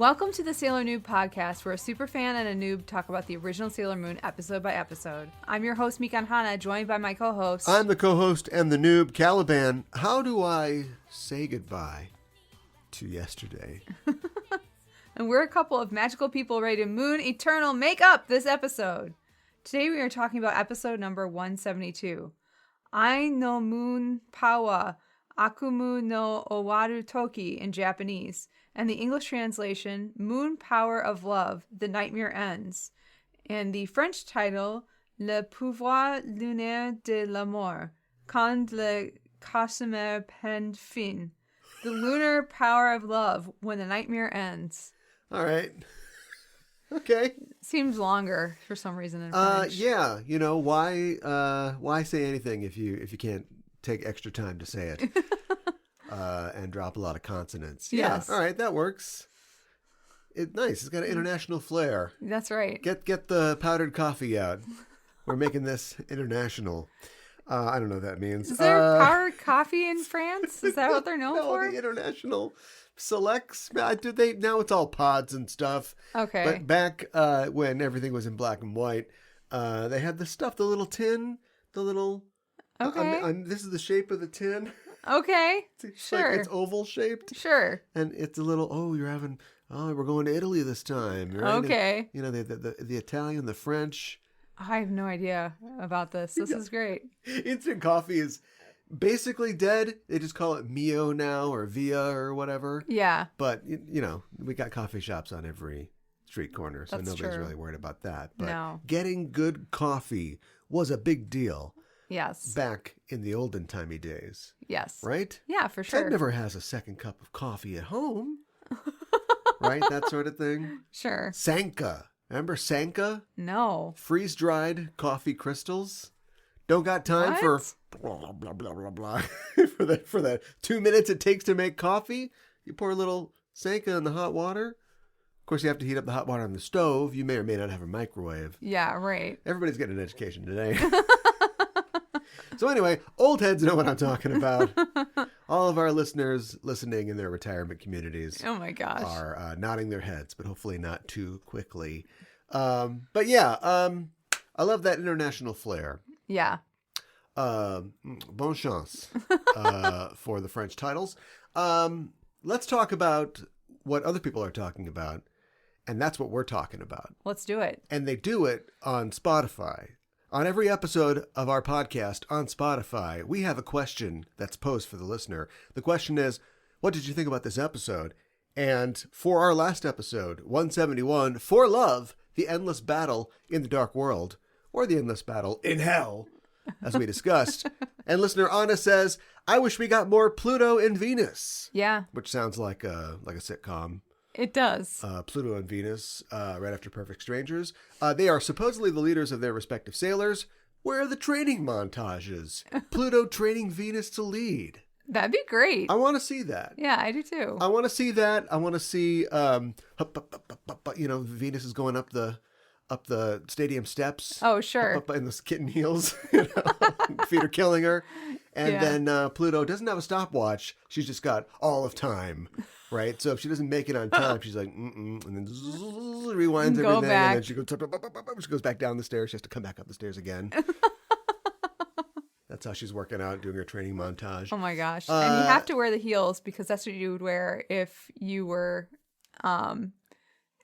Welcome to the Sailor Noob podcast, where a superfan and a noob talk about the original Sailor Moon episode by episode. I'm your host, Mikan Hana, joined by my co-host. I'm the co-host and the noob, Caliban. How do I say goodbye to yesterday? And we're a couple of magical people ready to moon eternal make up this episode. Today we are talking about episode number 172. Ai no Moon Pawa Akumu no Owaru Toki in Japanese. And the English translation, Moon Power of Love, The Nightmare Ends. And the French title, Le Pouvoir Lunaire de l'Amour, quand le cauchemar prend fin. The Lunar Power of Love, When the Nightmare Ends. All right. Okay. Seems longer for some reason in French. Yeah. You know, why say anything if you can't take extra time to say it? And drop a lot of consonants. Yes. Yeah, all right, that works. Nice. It's got an international flair. That's right. Get the powdered coffee out. We're making this international. I don't know what that means. Is there powdered coffee in France? Is that what they're known for? The international selects. Now it's all pods and stuff. Okay. But back when everything was in black and white, they had the stuff, the little tin, the little. Okay. This is the shape of the tin. Okay. Sure. It's oval shaped. Sure. And it's a little, we're going to Italy this time. Right? Okay. And, the Italian, the French. I have no idea about this. This is great. Instant coffee is basically dead. They just call it Mio now or Via or whatever. Yeah. But, we got coffee shops on every street corner, so nobody's really worried about that. But getting good coffee was a big deal. Yes. Back in the olden timey days. Yes. Right? Yeah, for sure. Ted never has a second cup of coffee at home. Right? That sort of thing. Sure. Sanka. Remember Sanka? No. Freeze-dried coffee crystals. Don't got time for blah, blah, blah, blah, blah. for the 2 minutes it takes to make coffee. You pour a little Sanka in the hot water. Of course, you have to heat up the hot water on the stove. You may or may not have a microwave. Yeah, right. Everybody's getting an education today. So anyway, old heads know what I'm talking about. All of our listeners listening in their retirement communities are nodding their heads, but hopefully not too quickly. But yeah, I love that international flair. Yeah. Bonne chance for the French titles. Let's talk about what other people are talking about, and that's what we're talking about. Let's do it. And they do it on Spotify. On every episode of our podcast on Spotify, we have a question that's posed for the listener. The question is, what did you think about this episode? And for our last episode, 171, For Love, the Endless Battle in the Dark World, or the Endless Battle in Hell, as we discussed. And listener Anna says, I wish we got more Pluto and Venus. Yeah. Which sounds like a sitcom. It does. Pluto and Venus, right after Perfect Strangers. They are supposedly the leaders of their respective sailors. Where are the training montages? Pluto training Venus to lead. That'd be great. I want to see that. Yeah, I do too. I want to see that. I want to see, Venus is going up the stadium steps. Oh, sure. Up in the kitten heels. Feet are killing her. And then Pluto doesn't have a stopwatch. She's just got all of time. Right? So if she doesn't make it on time, she's like, and then rewinds everything. Back. And then she goes back down the stairs. She has to come back up the stairs again. That's how she's working out, doing her training montage. Oh my gosh. And you have to wear the heels because that's what you would wear if you were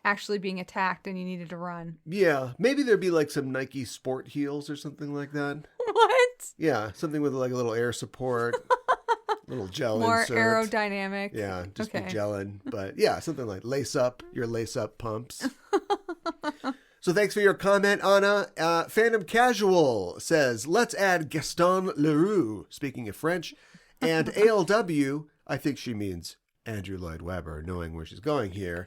actually being attacked and you needed to run. Yeah. Maybe there'd be like some Nike sport heels or something like that. What? Yeah. Something with like a little air support. Little gel more insert. Aerodynamic. Yeah, just be gelling. But yeah, something like your lace up pumps. So thanks for your comment, Anna. Phantom Casual says, let's add Gaston Leroux, speaking of French, and ALW, I think she means Andrew Lloyd Webber, knowing where she's going here.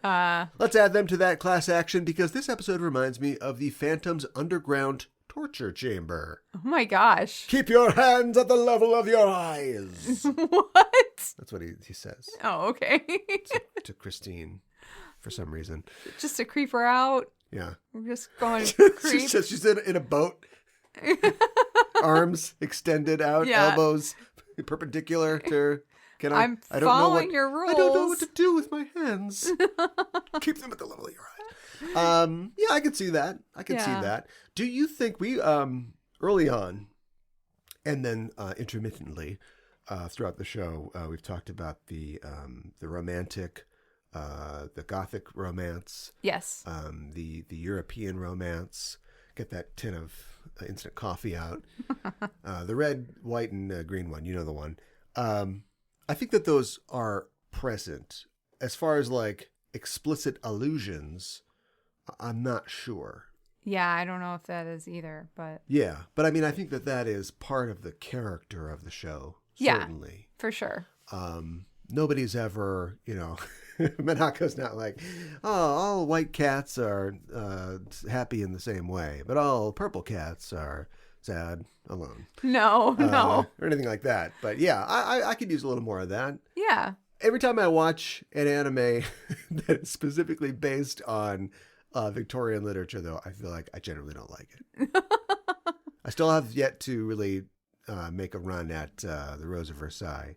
Let's add them to that class action because this episode reminds me of the Phantom's underground torture chamber. Oh my gosh. Keep your hands at the level of your eyes. What? That's what he says. Oh, okay. to Christine for some reason. Just to creep her out. Yeah. We're just going creep. She's in a boat. Arms extended out, elbows perpendicular to her. Can I'm I don't know following your rules. I don't know what to do with my hands. Keep them at the level of your eyes. Yeah, I could see that. See that. Do you think we early on, and then intermittently throughout the show, we've talked about the romantic, the gothic romance. Yes. The European romance. Get that tin of instant coffee out. The red, white, and green one. You know the one. I think that those are present. As far as like explicit allusions, I'm not sure. Yeah, I don't know if that is either, but... Yeah, but I mean, I think that is part of the character of the show, certainly. Yeah, for sure. Nobody's ever, Minako's not like, oh, all white cats are happy in the same way, but all purple cats are sad, alone. No. Or anything like that. But yeah, I could use a little more of that. Yeah. Every time I watch an anime that is specifically based on Victorian literature, though, I feel like I generally don't like it. I still have yet to really make a run at The Rose of Versailles.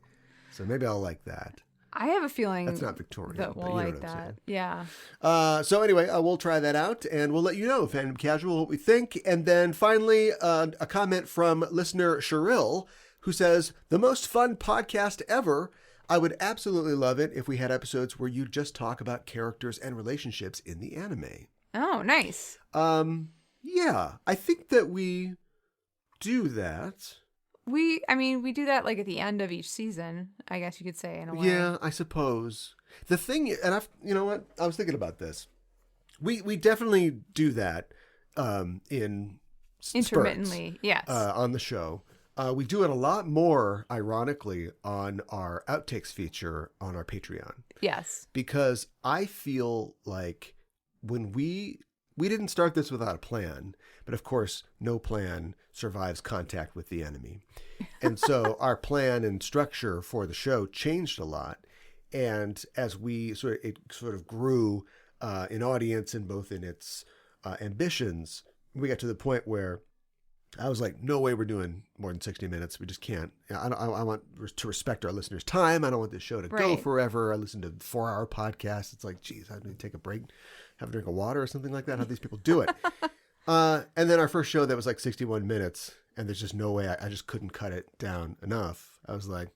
So maybe I'll like that. I have a feeling that's not Victorian, that we'll like that. Yeah. So anyway, we'll try that out, and we'll let you know, Fandom Casual, what we think. And then finally, a comment from listener Cheryl, who says, the most fun podcast ever. I would absolutely love it if we had episodes where you just talk about characters and relationships in the anime. Oh, nice. Yeah, I think that we do that. We do that like at the end of each season, I guess you could say, in a way. Yeah, I suppose. The thing, and you know what? I was thinking about this. We definitely do that in intermittently, spurts, yes, on the show. We do it a lot more, ironically, on our outtakes feature on our Patreon. Yes, because I feel like when we didn't start this without a plan, but of course, no plan survives contact with the enemy. And so our plan and structure for the show changed a lot. And as it sort of grew in audience and both in its ambitions, we got to the point where I was like, no way we're doing more than 60 minutes. We just can't. I want to respect our listeners' time. I don't want this show to go forever. I listen to 4-hour podcasts. It's like, geez, I need to take a break, have a drink of water or something like that. How do these people do it? And then our first show that was like 61 minutes, and there's just no way. I just couldn't cut it down enough. I was like,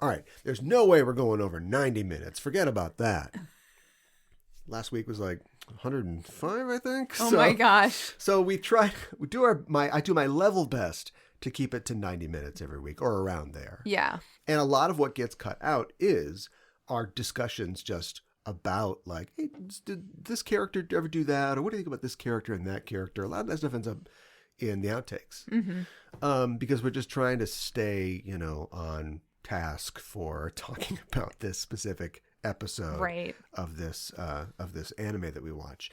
all right, there's no way we're going over 90 minutes. Forget about that. Last week was like 105, I think. Oh my gosh. So I do my level best to keep it to 90 minutes every week or around there. Yeah. And a lot of what gets cut out is our discussions just about like, hey, did this character ever do that? Or what do you think about this character and that character? A lot of that stuff ends up in the outtakes. Mm-hmm. Because we're just trying to stay, on task for talking about this specific episode of this anime that we watch.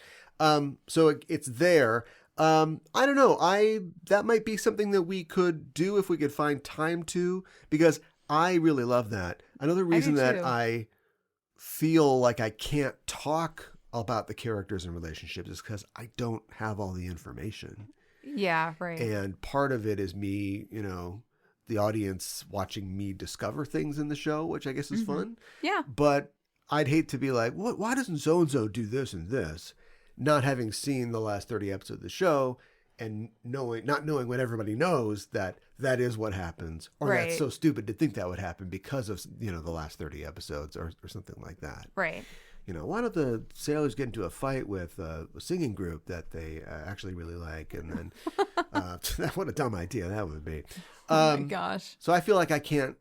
So it's there. I don't know. That might be something that we could do if we could find time to, because I really love that. Another reason that I feel like I can't talk about the characters and relationships is because I don't have all the information. Yeah, right. And part of it is me, the audience watching me discover things in the show, which I guess is fun. Yeah. But I'd hate to be like, what? Why doesn't so-and-so do this and this? Not having seen the last 30 episodes of the show and not knowing what everybody knows that is what happens. Or that's so stupid to think that would happen because of, the last 30 episodes or something like that. Right. Why don't the sailors get into a fight with a singing group that they actually really like? And then, what a dumb idea that would be. Oh my gosh. So I feel like I can't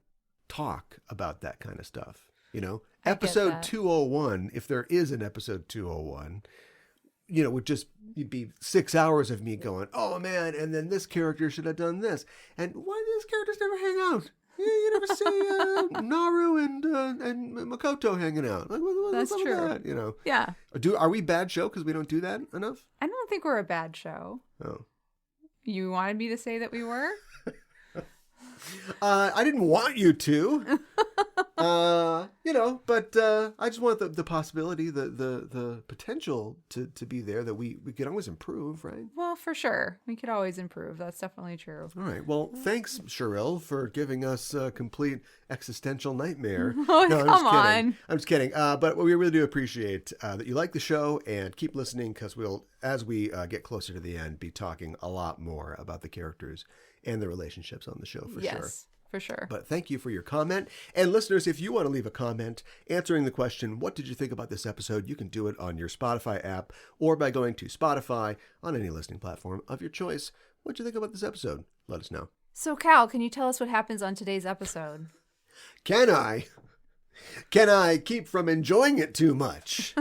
talk about that kind of stuff. Episode 201, if there is an episode 201, you'd be 6 hours of me going, oh man, and then this character should have done this. And why do these characters never hang out? You never see Naru and Makoto hanging out. Like, that's what's true. That, Yeah. Are we bad show because we don't do that enough? I don't think we're a bad show. Oh. You wanted me to say that we were? I didn't want you to. But I just want the possibility, the potential to be there, that we can always improve, right? Well, for sure. We could always improve. That's definitely true. All right. Well, thanks, Cheryl, for giving us a complete existential nightmare. Oh, No, come on. I'm just kidding. But we really do appreciate that you like the show, and keep listening, because we'll, as we get closer to the end, be talking a lot more about the characters and the relationships on the show, for sure. Yes, for sure. But thank you for your comment. And listeners, if you want to leave a comment answering the question, what did you think about this episode? You can do it on your Spotify app, or by going to Spotify on any listening platform of your choice. What did you think about this episode? Let us know. So, Cal, can you tell us what happens on today's episode? Can I? Can I keep from enjoying it too much?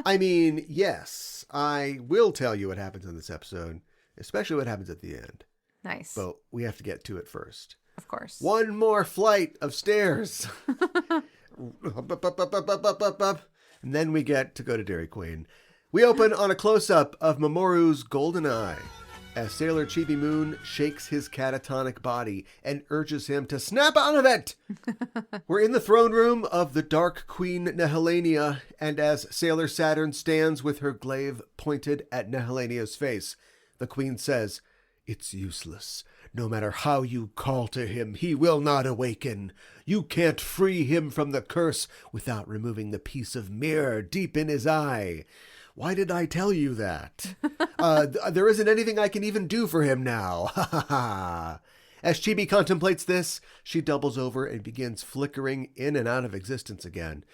I mean, yes, I will tell you what happens in this episode, especially what happens at the end. Nice. But we have to get to it first. Of course. One more flight of stairs. And then we get to go to Dairy Queen. We open on a close-up of Mamoru's golden eye as Sailor Chibi Moon shakes his catatonic body and urges him to snap out of it. We're in the throne room of the Dark Queen Nehellenia, and as Sailor Saturn stands with her glaive pointed at Nehellenia's face, the queen says, "It's useless. No matter how you call to him, he will not awaken. You can't free him from the curse without removing the piece of mirror deep in his eye. Why did I tell you that? There isn't anything I can even do for him now. Ha ha ha." As Chibi contemplates this, she doubles over and begins flickering in and out of existence again.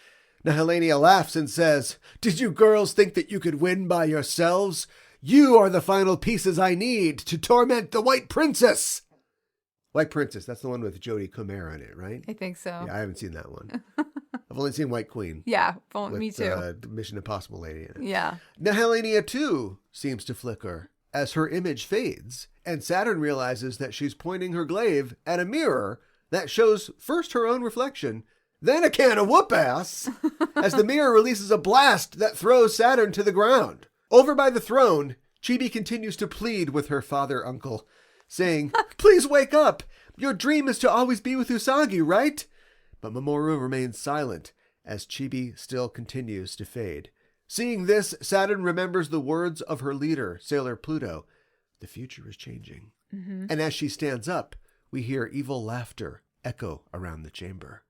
Nehellenia laughs and says, "Did you girls think that you could win by yourselves? You are the final pieces I need to torment the White Princess." White Princess, that's the one with Jodie Comer in it, right? I think so. Yeah, I haven't seen that one. I've only seen White Queen. Yeah, with, me too. Mission Impossible lady in it. Yeah. Nehellenia, too, seems to flicker as her image fades, and Saturn realizes that she's pointing her glaive at a mirror that shows first her own reflection, then a can of whoop-ass, as the mirror releases a blast that throws Saturn to the ground. Over by the throne, Chibi continues to plead with her father-uncle, saying, "Please wake up! Your dream is to always be with Usagi, right?" But Mamoru remains silent, as Chibi still continues to fade. Seeing this, Saturn remembers the words of her leader, Sailor Pluto. The future is changing. Mm-hmm. And as she stands up, we hear evil laughter echo around the chamber.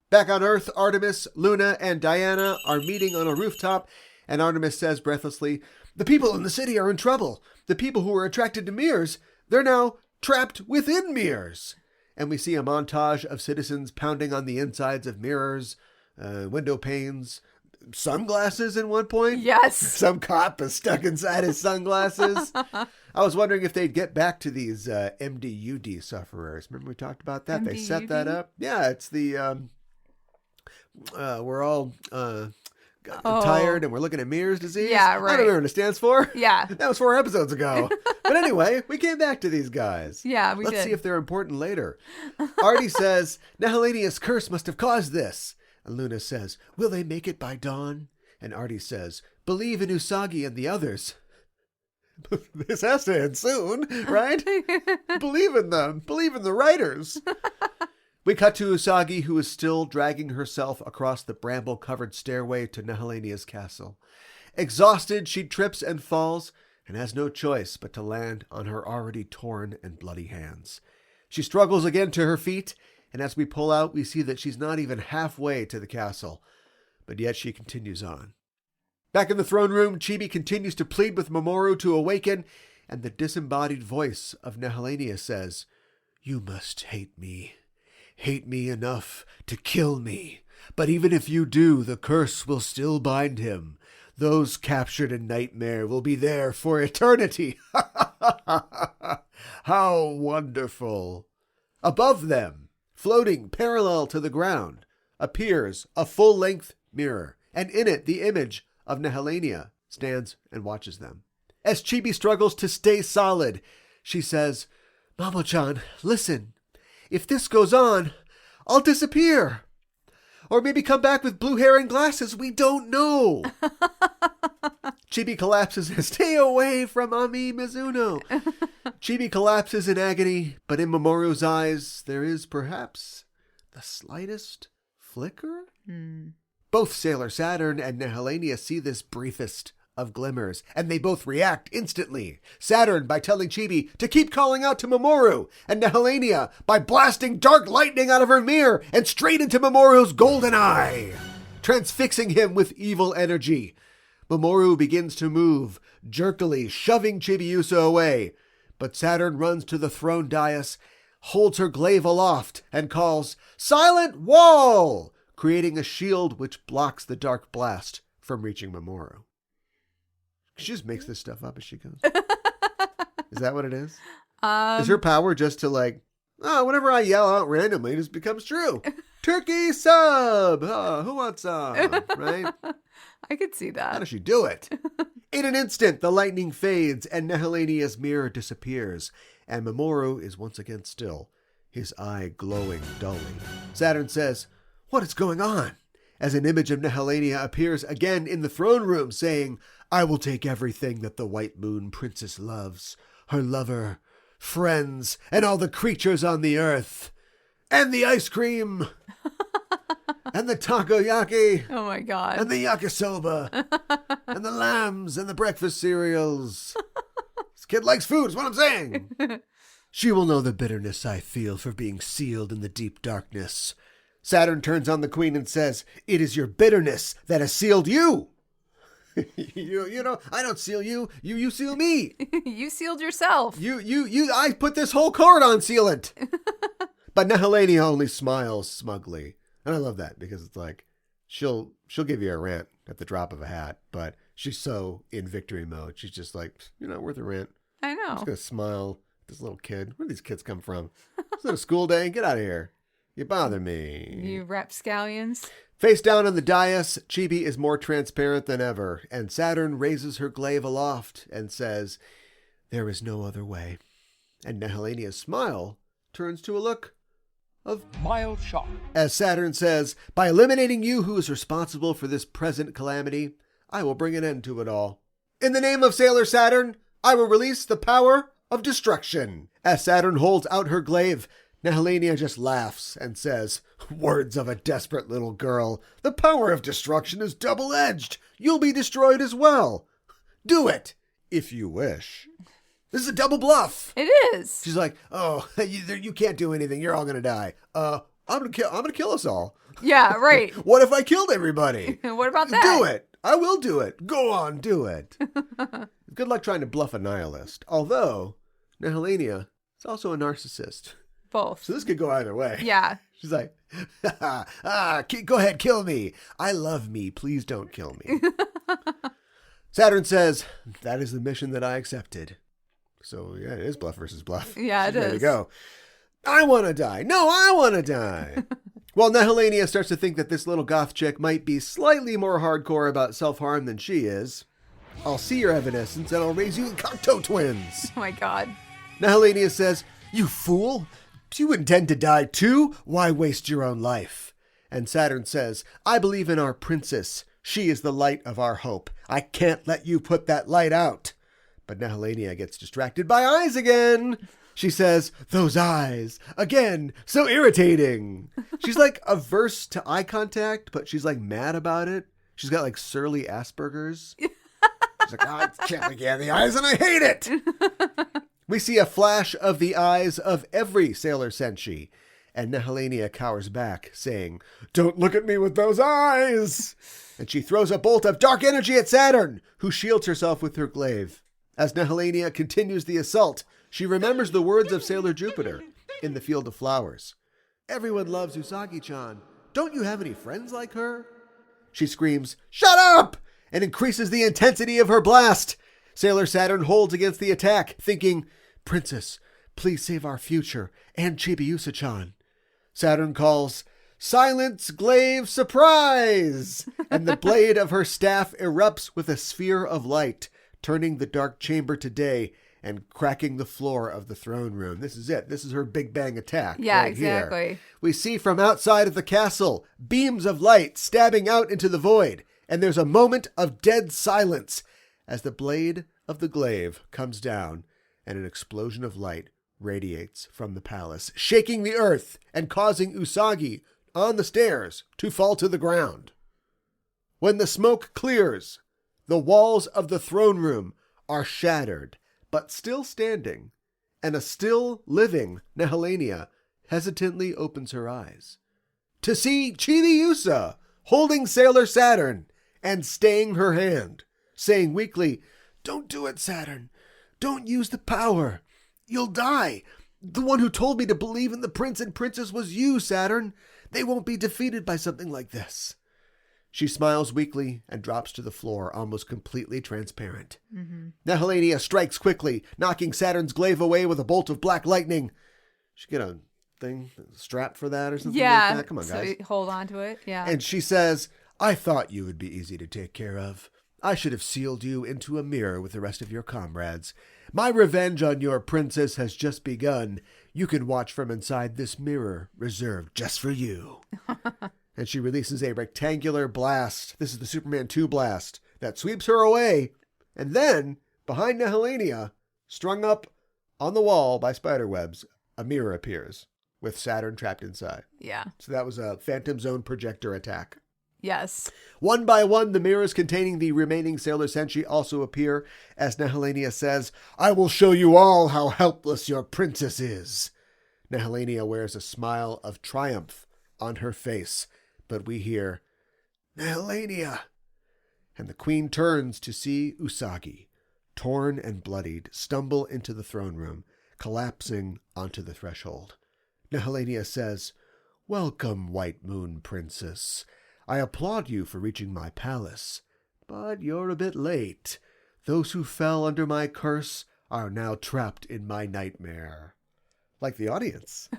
Back on Earth, Artemis, Luna, and Diana are meeting on a rooftop, and Artemis says breathlessly, "The people in the city are in trouble. The people who were attracted to mirrors, they're now trapped within mirrors." And we see a montage of citizens pounding on the insides of mirrors, window panes, sunglasses at one point. Yes. Some cop is stuck inside his sunglasses. I was wondering if they'd get back to these MDUD sufferers. Remember we talked about that? MDUD? They set that up. Yeah, it's the... we're all... tired and we're looking at mirrors disease. Yeah, right. I don't know what it stands for. Yeah. That was 4 episodes ago. But anyway, we came back to these guys. Yeah, we did. Let's see if they're important later. Artie says, "Nehellenia's curse must have caused this." And Luna says, "Will they make it by dawn?" And Artie says, "Believe in Usagi and the others." This has to end soon, right? Believe in them. Believe in the writers. We cut to Usagi, who is still dragging herself across the bramble-covered stairway to Nehellenia's castle. Exhausted, she trips and falls, and has no choice but to land on her already torn and bloody hands. She struggles again to her feet, and as we pull out, we see that she's not even halfway to the castle. But yet she continues on. Back in the throne room, Chibi continues to plead with Mamoru to awaken, and the disembodied voice of Nehellenia says, "You must hate me. Hate me enough to kill me. But even if you do, the curse will still bind him. Those captured in Nightmare will be there for eternity." How wonderful. Above them, floating parallel to the ground, appears a full-length mirror, and in it the image of Nehellenia stands and watches them. As Chibi struggles to stay solid, she says, "Mamo-chan, listen. If this goes on, I'll disappear. Or maybe come back with blue hair and glasses. We don't know." Chibi collapses and "Stay away from Ami Mizuno." Chibi collapses in agony, but in Mamoru's eyes, there is perhaps the slightest flicker? Both Sailor Saturn and Nehellenia see this briefest of glimmers, and they both react instantly. Saturn by telling Chibi to keep calling out to Mamoru, and Nehellenia by blasting dark lightning out of her mirror and straight into Mamoru's golden eye, transfixing him with evil energy. Mamoru begins to move, jerkily shoving Chibiusa away, but Saturn runs to the throne dais, holds her glaive aloft, and calls, "Silent Wall!" creating a shield which blocks the dark blast from reaching Mamoru. She just makes this stuff up as she goes. Is that what it is? Is her power just to whenever I yell out randomly, it just becomes true. Turkey sub! Who wants some? Right? I could see that. How does she do it? In an instant, the lightning fades and Nehellenia's mirror disappears, and Mamoru is once again still, his eye glowing dully. Saturn says, "What is going on?" as an image of Nehellenia appears again in the throne room, saying, "I will take everything that the White Moon Princess loves, her lover, friends, and all the creatures on the earth, and the ice cream, and the takoyaki, Oh my god. and the yakisoba, and the lambs, and the breakfast cereals. This kid likes food, is what I'm saying. She will know the bitterness I feel for being sealed in the deep darkness." Saturn turns on the queen and says, "It is your bitterness that has sealed you." you know, I don't seal you. You seal me. You sealed yourself. I put this whole cord on sealant. But Nehellenia only smiles smugly. And I love that because it's like, she'll give you a rant at the drop of a hat, but she's so in victory mode. She's just like, you're not worth a rant. I know. I'm just going to smile at this little kid. Where do these kids come from? It's not a school day. Get out of here. You bother me. You rapscallions. Face down on the dais, Chibi is more transparent than ever, and Saturn raises her glaive aloft and says, "There is no other way." And Nehellenia's smile turns to a look of mild shock. As Saturn says, "By eliminating you who is responsible for this present calamity, I will bring an end to it all. In the name of Sailor Saturn, I will release the power of destruction." As Saturn holds out her glaive, Nehellenia just laughs and says, "Words of a desperate little girl. The power of destruction is double-edged. You'll be destroyed as well. Do it, if you wish." This is a double bluff. It is. She's like, "Oh, you can't do anything. You're all going to die. I'm going to kill us all." Yeah, right. What if I killed everybody? What about that? Do it. I will do it. Go on, do it. Good luck trying to bluff a nihilist. Although, Nehellenia is also a narcissist. Both. So this could go either way. Yeah. She's like, go ahead, kill me. I love me. Please don't kill me. Saturn says, "That is the mission that I accepted." So yeah, it is bluff versus bluff. Yeah, She's it ready is. to go. I want to die. No, I want to die. Well, Nehellenia starts to think that this little goth chick might be slightly more hardcore about self-harm than she is. "I'll see your evanescence and I'll raise you Cocteau twins." Oh my god. Nehellenia says, "You fool. Do you intend to die too? Why waste your own life?" And Saturn says, "I believe in our princess. She is the light of our hope. I can't let you put that light out." But Nehellenia gets distracted by eyes again. She says, "Those eyes, again, so irritating." She's like averse to eye contact, but she's like mad about it. She's got like surly Asperger's. She's like, "I can't look at the eyes and I hate it." We see a flash of the eyes of every Sailor Senshi, and Nehellenia cowers back, saying, "Don't look at me with those eyes!" And she throws a bolt of dark energy at Saturn, who shields herself with her glaive. As Nehellenia continues the assault, she remembers the words of Sailor Jupiter in the Field of Flowers. "Everyone loves Usagi-chan. Don't you have any friends like her?" She screams, "Shut up!" and increases the intensity of her blast. Sailor Saturn holds against the attack, thinking, "Princess, please save our future and Chibiusa-chan." Saturn calls, "Silence, glaive, surprise!" And the blade of her staff erupts with a sphere of light, turning the dark chamber to day and cracking the floor of the throne room. This is it. This is her Big Bang attack. Yeah, right exactly. Here. We see from outside of the castle beams of light stabbing out into the void, and there's a moment of dead silence as the blade of the glaive comes down and an explosion of light radiates from the palace, shaking the earth and causing Usagi on the stairs to fall to the ground. When the smoke clears, the walls of the throne room are shattered, but still standing, and a still living Nehellenia hesitantly opens her eyes to see Chibiusa holding Sailor Saturn and staying her hand, saying weakly, "Don't do it, Saturn. Don't use the power. You'll die. The one who told me to believe in the prince and princess was you, Saturn. They won't be defeated by something like this." She smiles weakly and drops to the floor, almost completely transparent. Nehellenia strikes quickly, knocking Saturn's glaive away with a bolt of black lightning. She get a strap for that or something like that? Come on, guys. So hold on to it. Yeah. And she says, "I thought you would be easy to take care of. I should have sealed you into a mirror with the rest of your comrades. My revenge on your princess has just begun. You can watch from inside this mirror reserved just for you." And she releases a rectangular blast. This is the Superman 2 blast that sweeps her away. And then, behind Nehellenia, strung up on the wall by spiderwebs, a mirror appears with Saturn trapped inside. Yeah. So that was a Phantom Zone projector attack. Yes. One by one, the mirrors containing the remaining Sailor Senshi also appear, as Nehellenia says, "I will show you all how helpless your princess is." Nehellenia wears a smile of triumph on her face, but we hear, "Nehellenia!" And the queen turns to see Usagi, torn and bloodied, stumble into the throne room, collapsing onto the threshold. Nehellenia says, "Welcome, White Moon Princess. I applaud you for reaching my palace, but you're a bit late. Those who fell under my curse are now trapped in my nightmare." Like the audience.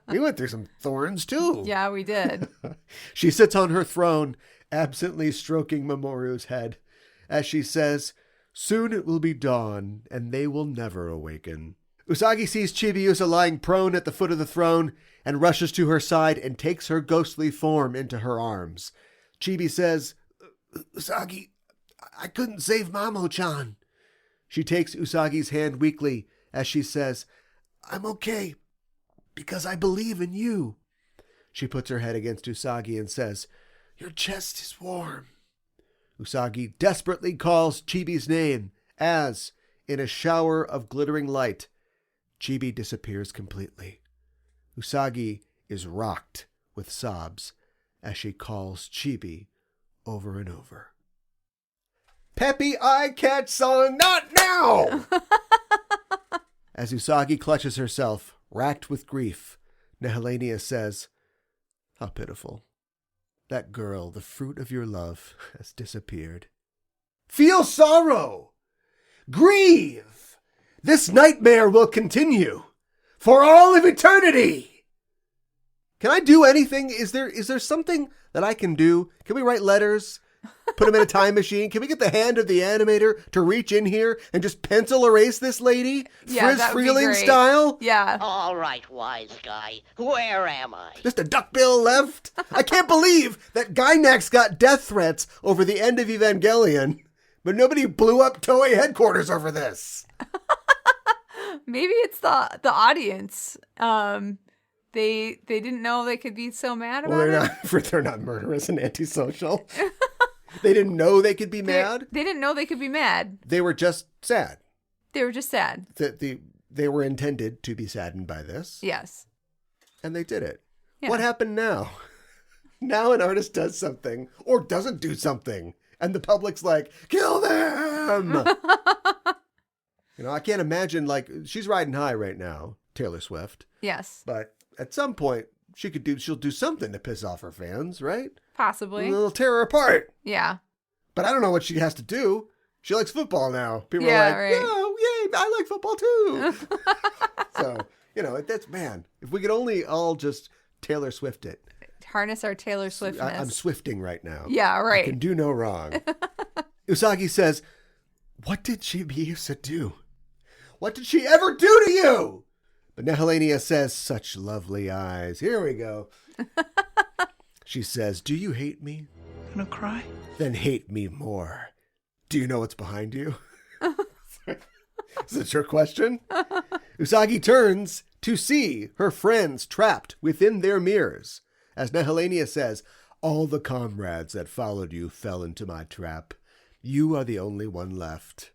We went through some thorns too. Yeah, we did. She sits on her throne, absently stroking Mamoru's head, as she says, "Soon it will be dawn, and they will never awaken." Usagi sees Chibiusa lying prone at the foot of the throne and rushes to her side and takes her ghostly form into her arms. Chibi says, "Usagi, I couldn't save Mamo-chan." She takes Usagi's hand weakly as she says, "I'm okay, because I believe in you." She puts her head against Usagi and says, "Your chest is warm." Usagi desperately calls Chibi's name as, in a shower of glittering light, Chibi disappears completely. Usagi is rocked with sobs as she calls Chibi over and over. Peppy eye catch song, not now! As Usagi clutches herself, racked with grief, Nehellenia says, "How pitiful. That girl, the fruit of your love, has disappeared. Feel sorrow! Grieve! This nightmare will continue for all of eternity!" Can I do anything? Is there something that I can do? Can we write letters? Put them in a time machine? Can we get the hand of the animator to reach in here and just pencil erase this lady? Yeah, Frizz that would be Freeling great. style? Yeah. All right, wise guy. Where am I? Just a duckbill left? I can't believe that Gainax got death threats over the end of Evangelion, but nobody blew up Toei headquarters over this. Maybe it's the audience. They didn't know they could be so mad about They're not murderous and antisocial. They didn't know they could be mad. They didn't know they could be mad. They were just sad. They were just sad. They were intended to be saddened by this. Yes. And they did it. Yeah. What happened now? Now an artist does something or doesn't do something, and the public's like, "Kill them!" I can't imagine, she's riding high right now, Taylor Swift. Yes. But at some point, she'll do something to piss off her fans, right? Possibly. It'll tear her apart. Yeah. But I don't know what she has to do. She likes football now. People Yeah, are like, right. "Yeah, yay, I like football too." So, that's, man, if we could only all just Taylor Swift it. Harness our Taylor Swiftness. I'm Swifting right now. Yeah, right. I can do no wrong. Usagi says, "What did Chibiusa do? What did she ever do to you?" But Nehellenia says, such lovely eyes. Here we go. She says, "Do you hate me? Gonna cry? Then hate me more. Do you know what's behind you?" Is it your question? Usagi turns to see her friends trapped within their mirrors. As Nehellenia says, all the comrades that followed you fell into my trap. You are the only one left.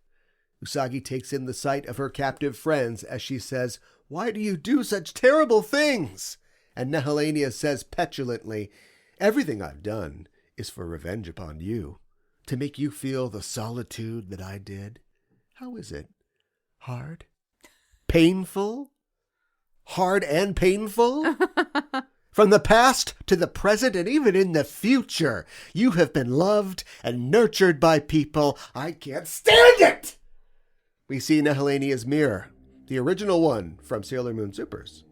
Usagi takes in the sight of her captive friends as she says, why do you do such terrible things? And Nehellenia says petulantly, everything I've done is for revenge upon you, to make you feel the solitude that I did. How is it? Hard? Painful? Hard and painful? From the past to the present and even in the future, you have been loved and nurtured by people. I can't stand it! We see Nehellenia's mirror, the original one from Sailor Moon Supers,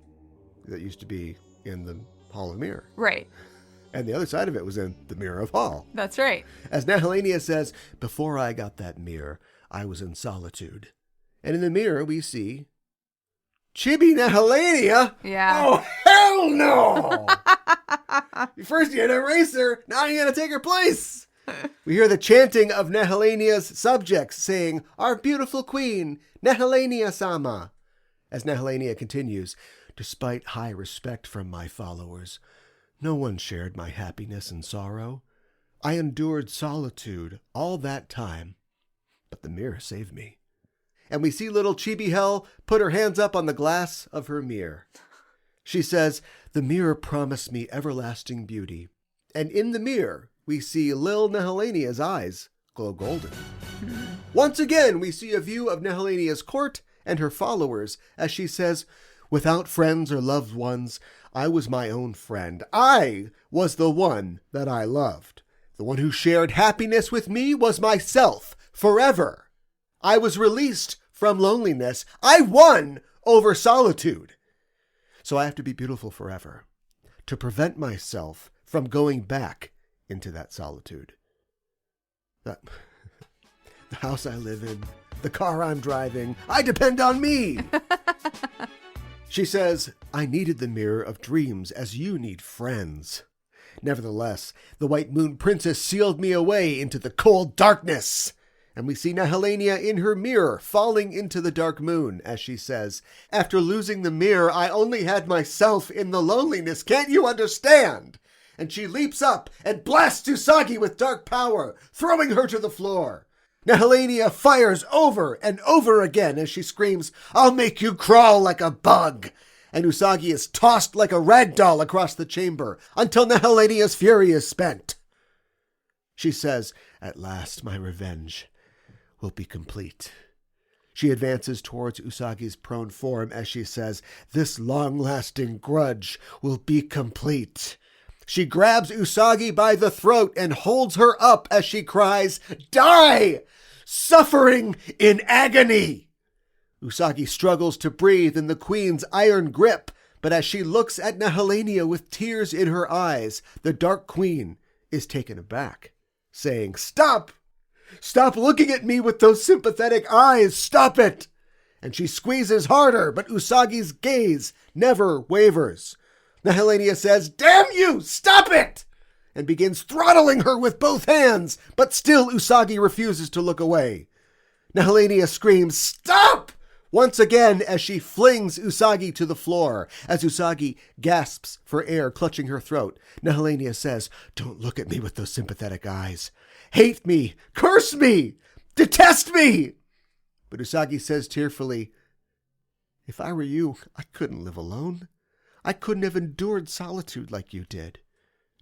that used to be in the Hall of Mirror. Right. And the other side of it was in the Mirror of Hall. That's right. As Nehellenia says, before I got that mirror, I was in solitude. And in the mirror, we see Chibi Nehellenia? Yeah. Oh, hell no! First you had to erase her, now you gotta take her place. We hear the chanting of Nehellenia's subjects saying, our beautiful queen, Nehellenia-sama. As Nehellenia continues, despite high respect from my followers, no one shared my happiness and sorrow. I endured solitude all that time, but the mirror saved me. And we see little Chibi Hell put her hands up on the glass of her mirror. She says, the mirror promised me everlasting beauty. And in the mirror, we see Lil Nehellenia's eyes glow golden. Once again, we see a view of Nehellenia's court and her followers as she says, without friends or loved ones, I was my own friend. I was the one that I loved. The one who shared happiness with me was myself forever. I was released from loneliness. I won over solitude. So I have to be beautiful forever to prevent myself from going back into that solitude. The house I live in, the car I'm driving, I depend on me. She says, I needed the mirror of dreams as you need friends. Nevertheless, the White Moon Princess sealed me away into the cold darkness. And we see Nehellenia in her mirror falling into the dark moon as she says, after losing the mirror, I only had myself in the loneliness. Can't you understand? And she leaps up and blasts Usagi with dark power, throwing her to the floor. Nehellenia fires over and over again as she screams, I'll make you crawl like a bug. And Usagi is tossed like a rag doll across the chamber until Nehellenia's fury is spent. She says, at last my revenge will be complete. She advances towards Usagi's prone form as she says, this long-lasting grudge will be complete. She grabs Usagi by the throat and holds her up as she cries, die! Suffering in agony! Usagi struggles to breathe in the queen's iron grip, but as she looks at Nehellenia with tears in her eyes, the Dark Queen is taken aback, saying, stop! Stop looking at me with those sympathetic eyes! Stop it! And she squeezes harder, but Usagi's gaze never wavers. Nehellenia says, damn you! Stop it! And begins throttling her with both hands, but still Usagi refuses to look away. Nehellenia screams, stop! Once again as she flings Usagi to the floor. As Usagi gasps for air, clutching her throat, Nehellenia says, don't look at me with those sympathetic eyes. Hate me! Curse me! Detest me! But Usagi says tearfully, if I were you, I couldn't live alone. I couldn't have endured solitude like you did.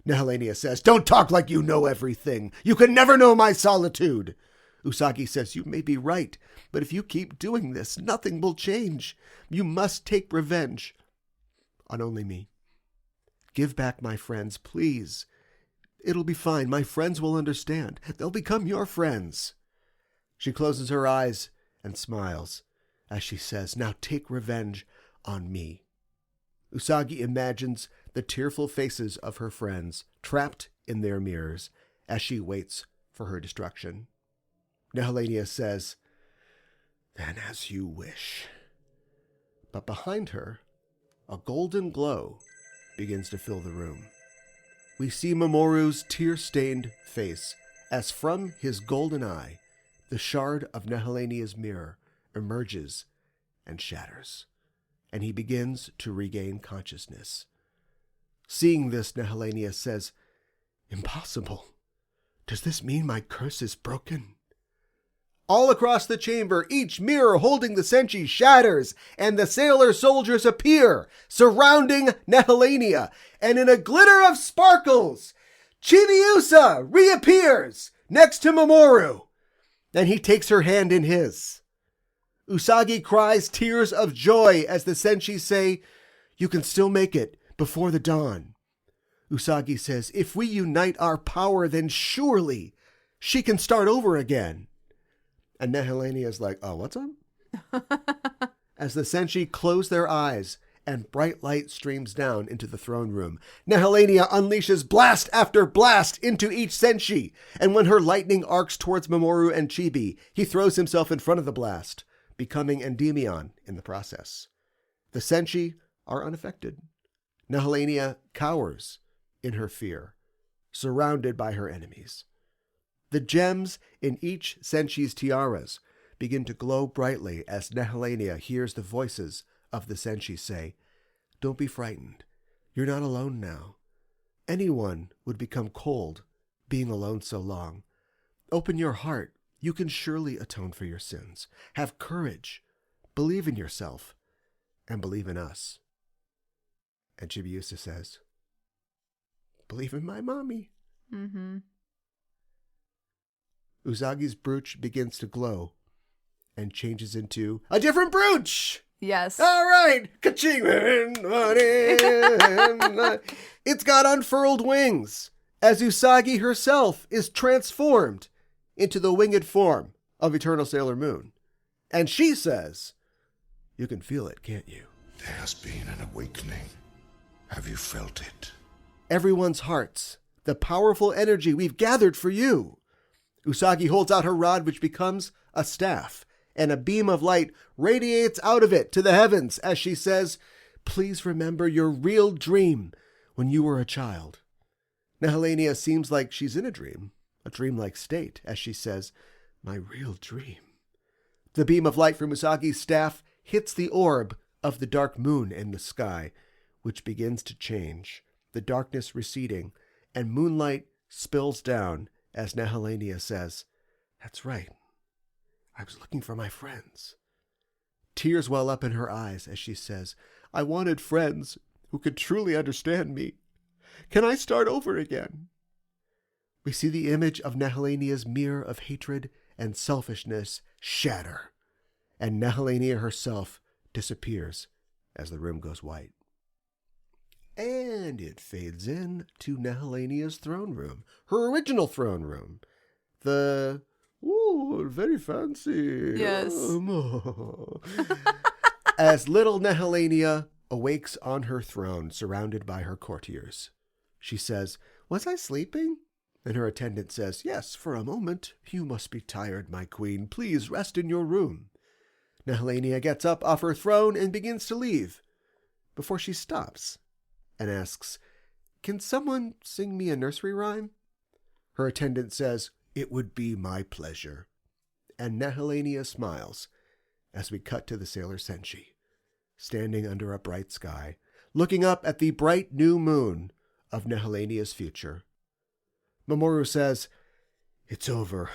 Nehellenia says, don't talk like you know everything. You can never know my solitude. Usagi says, you may be right, but if you keep doing this, nothing will change. You must take revenge on only me. Give back my friends, please. It'll be fine. My friends will understand. They'll become your friends. She closes her eyes and smiles as she says, now take revenge on me. Usagi imagines the tearful faces of her friends trapped in their mirrors as she waits for her destruction. Nehellenia says, then as you wish. But behind her, a golden glow begins to fill the room. We see Mamoru's tear-stained face as from his golden eye, the shard of Nehellenia's mirror emerges and shatters. and he begins to regain consciousness. Seeing this, Nehellenia says, "Impossible. Does this mean my curse is broken?" All across the chamber, each mirror holding the Senshi shatters, and the sailor soldiers appear, surrounding Nehellenia, and in a glitter of sparkles, Chibiusa reappears next to Mamoru, and he takes her hand in his. Usagi cries tears of joy as the Senshi say, "You can still make it before the dawn." Usagi says, "If we unite our power, then surely she can start over again." And Nehellenia is like, "Oh, what's up?" As the Senshi close their eyes and bright light streams down into the throne room, Nehellenia unleashes blast after blast into each Senshi. And when her lightning arcs towards Mamoru and Chibi, he throws himself in front of the blast, becoming Endymion in the process. The Senshi are unaffected. Nehellenia cowers in her fear, surrounded by her enemies. The gems in each Senshi's tiaras begin to glow brightly as Nehellenia hears the voices of the Senshi say, "Don't be frightened. You're not alone now. Anyone would become cold being alone so long. Open your heart. You can surely atone for your sins. Have courage. Believe in yourself. And believe in us." And Chibiusa says, "Believe in my mommy." Mm-hmm. Usagi's brooch begins to glow and changes into a different brooch. Yes. All right. Ka-ching. It's got unfurled wings as Usagi herself is transformed into the winged form of Eternal Sailor Moon. And she says, "You can feel it, can't you?" There has been an awakening. Have you felt it? Everyone's hearts, the powerful energy we've gathered for you. Usagi holds out her rod, which becomes a staff, and a beam of light radiates out of it to the heavens as she says, "Please remember your real dream when you were a child." Nehellenia seems like she's in a dreamlike state, as she says, "My real dream." The beam of light from Usagi's staff hits the orb of the dark moon in the sky, which begins to change, the darkness receding, and moonlight spills down as Nehellenia says, "That's right. I was looking for my friends." Tears well up in her eyes as she says, "I wanted friends who could truly understand me. Can I start over again?" We see the image of Nehellenia's mirror of hatred and selfishness shatter, and Nehellenia herself disappears as the room goes white. And it fades in to Nehellenia's throne room, her original throne room. Very fancy. Yes. As little Nehellenia awakes on her throne, surrounded by her courtiers. She says, "Was I sleeping?" And her attendant says, "Yes, for a moment. You must be tired, my queen. Please rest in your room." Nehellenia gets up off her throne and begins to leave, before she stops and asks, "Can someone sing me a nursery rhyme?" Her attendant says, "It would be my pleasure." And Nehellenia smiles as we cut to the Sailor Senshi, standing under a bright sky, looking up at the bright new moon of Nehellenia's future. Mamoru says, "It's over."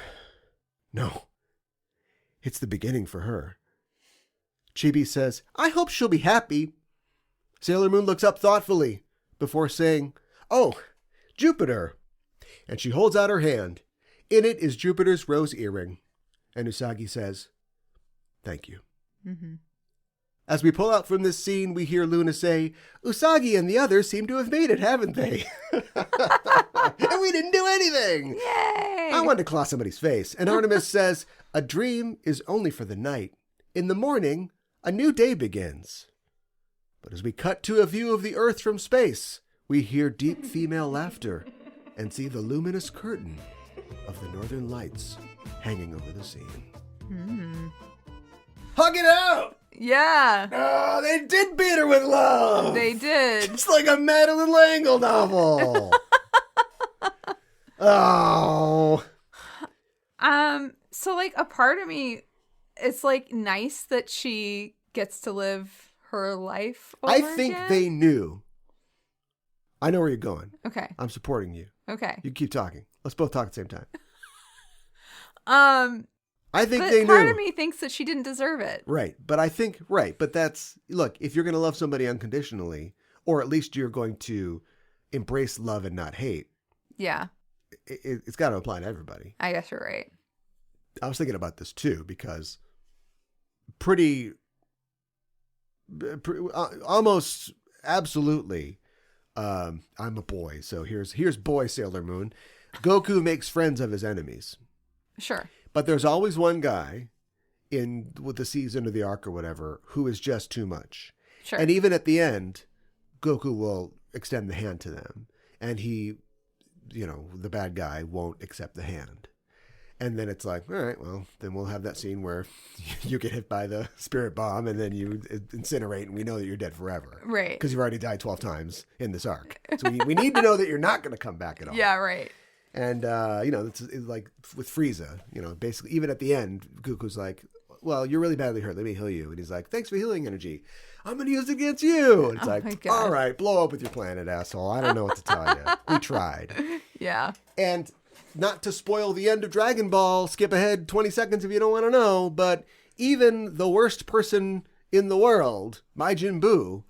No, it's the beginning for her. Chibi says, "I hope she'll be happy." Sailor Moon looks up thoughtfully before saying, "Oh, Jupiter." And she holds out her hand. In it is Jupiter's rose earring. And Usagi says, "Thank you." Mm-hmm. As we pull out from this scene, we hear Luna say, "Usagi and the others seem to have made it, haven't they?" And we didn't do anything. Yay! I wanted to claw somebody's face. And Artemis says, "A dream is only for the night. In the morning, a new day begins." But as we cut to a view of the Earth from space, we hear deep female laughter and see the luminous curtain of the Northern Lights hanging over the scene. Mm. Hug it out! Yeah, Oh, they did beat her with love! they did. It's like a Madeleine L'Engle novel! Oh! So like a part of me, it's like nice that she gets to live her life I over think again? they knew. I know where you're going. Okay. I'm supporting you. Okay. You keep talking. Let's both talk at the same time. I think But they knew. part of me thinks that she didn't deserve it. Right. But that's, look, if you're going to love somebody unconditionally, or at least you're going to embrace love and not hate, Yeah. it's got to apply to everybody. I guess you're right. I was thinking about this too, because almost absolutely, I'm a boy. So here's boy Sailor Moon. Goku makes friends of his enemies. Sure. But there's always one guy with the season or the arc or whatever who is just too much. Sure. And even at the end, Goku will extend the hand to them. And he, the bad guy won't accept the hand. And then it's like, all right, well, then we'll have that scene where you get hit by the spirit bomb and then you incinerate and we know that you're dead forever. Right. Because you've already died 12 times in this arc. So we need to know that you're not going to come back at all. Yeah, right. And, it's like with Frieza, basically, even at the end, Goku's like, well, you're really badly hurt. Let me heal you. And he's like, thanks for healing energy. I'm going to use it against you. And it's like, all right, blow up with your planet, asshole. I don't know what to tell you. We tried. Yeah. And not to spoil the end of Dragon Ball, skip ahead 20 seconds if you don't want to know, but even the worst person in the world, Majin Buu,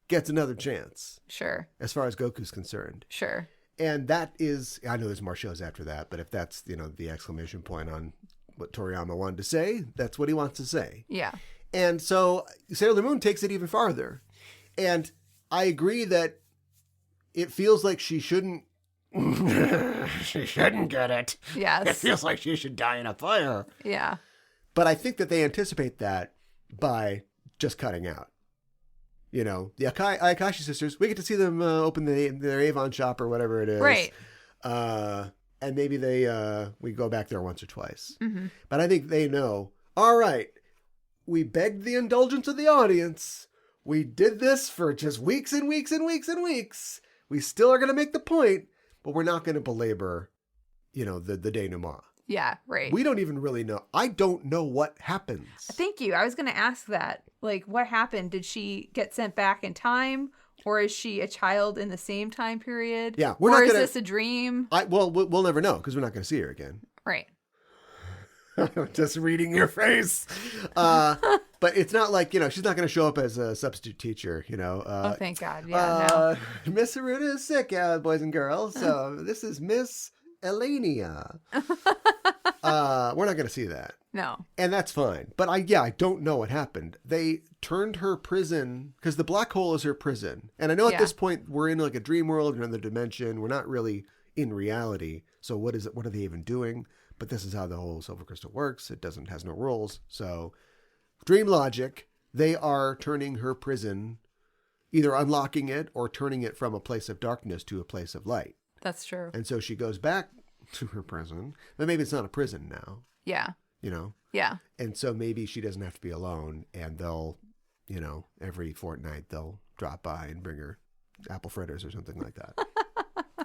gets another chance. Sure. As far as Goku's concerned. Sure. And that is, I know there's more shows after that, but if that's, the exclamation point on what Toriyama wanted to say, that's what he wants to say. Yeah. And so Sailor Moon takes it even farther. And I agree that it feels like she shouldn't get it. Yes. It feels like she should die in a fire. Yeah. But I think that they anticipate that by just cutting out. The Akashi sisters, we get to see them open their Avon shop or whatever it is. Right. And maybe we go back there once or twice. Mm-hmm. But I think they know, all right, we begged the indulgence of the audience. We did this for just weeks and weeks and weeks and weeks. We still are going to make the point, but we're not going to belabor, the denouement. Yeah, right. We don't even really know. I don't know what happens. Thank you. I was going to ask that. Like, what happened? Did she get sent back in time? Or is she a child in the same time period? Yeah. Is this a dream? We'll never know because we're not going to see her again. Right. Just reading your face. But it's not like, she's not going to show up as a substitute teacher, Oh, thank God. Yeah, no. Miss Haruta is sick, boys and girls. So this is Miss Nehellenia. We're not going to see that. No. And that's fine. But I don't know what happened. They turned her prison, because the black hole is her prison. And I know at this point we're in like a dream world, we're in another dimension. We're not really in reality. So what are they even doing? But this is how the whole silver crystal works. It has no rules. So dream logic, they are turning her prison, either unlocking it or turning it from a place of darkness to a place of light. That's true. And so she goes back to her prison, but maybe it's not a prison now. Yeah. Yeah. And so maybe she doesn't have to be alone, and they'll, every fortnight they'll drop by and bring her apple fritters or something like that.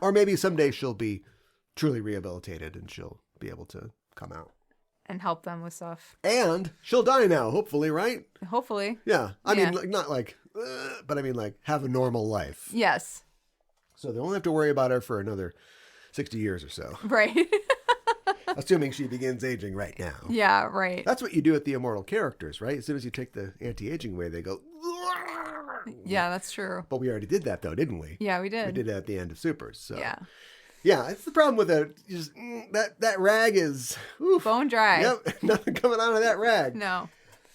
Or maybe someday she'll be truly rehabilitated and she'll be able to come out. And help them with stuff. And she'll die now, hopefully, right? Hopefully. Yeah. I mean, not like, but I mean, like, have a normal life. Yes. So they won't have to worry about her for another 60 years or so. Right. Assuming she begins aging right now. Yeah, right. That's what you do with the immortal characters, right? As soon as you take the anti-aging way, they go... Yeah, that's true. But we already did that, though, didn't we? Yeah, we did. We did it at the end of Supers. So. Yeah. Yeah, it's the problem with it. Just that rag is... Oof. Bone dry. Yep, nothing coming out of that rag. No.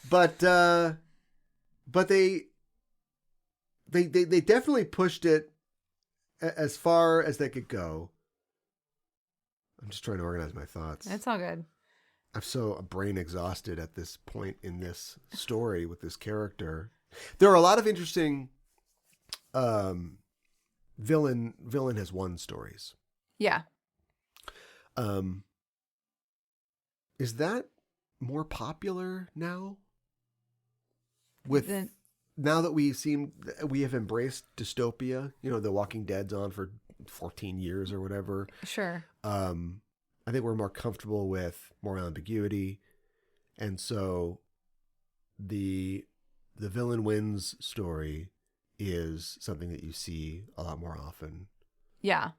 But they definitely pushed it as far as they could go. I'm just trying to organize my thoughts. It's all good. I'm so brain exhausted at this point in this story with this character. There are a lot of interesting villain has won stories. Yeah. Is that more popular now? Now that we have embraced dystopia, The Walking Dead's on for 14 years or whatever. Sure. I think we're more comfortable with moral ambiguity. And so the the villain wins story is something that you see a lot more often. Yeah.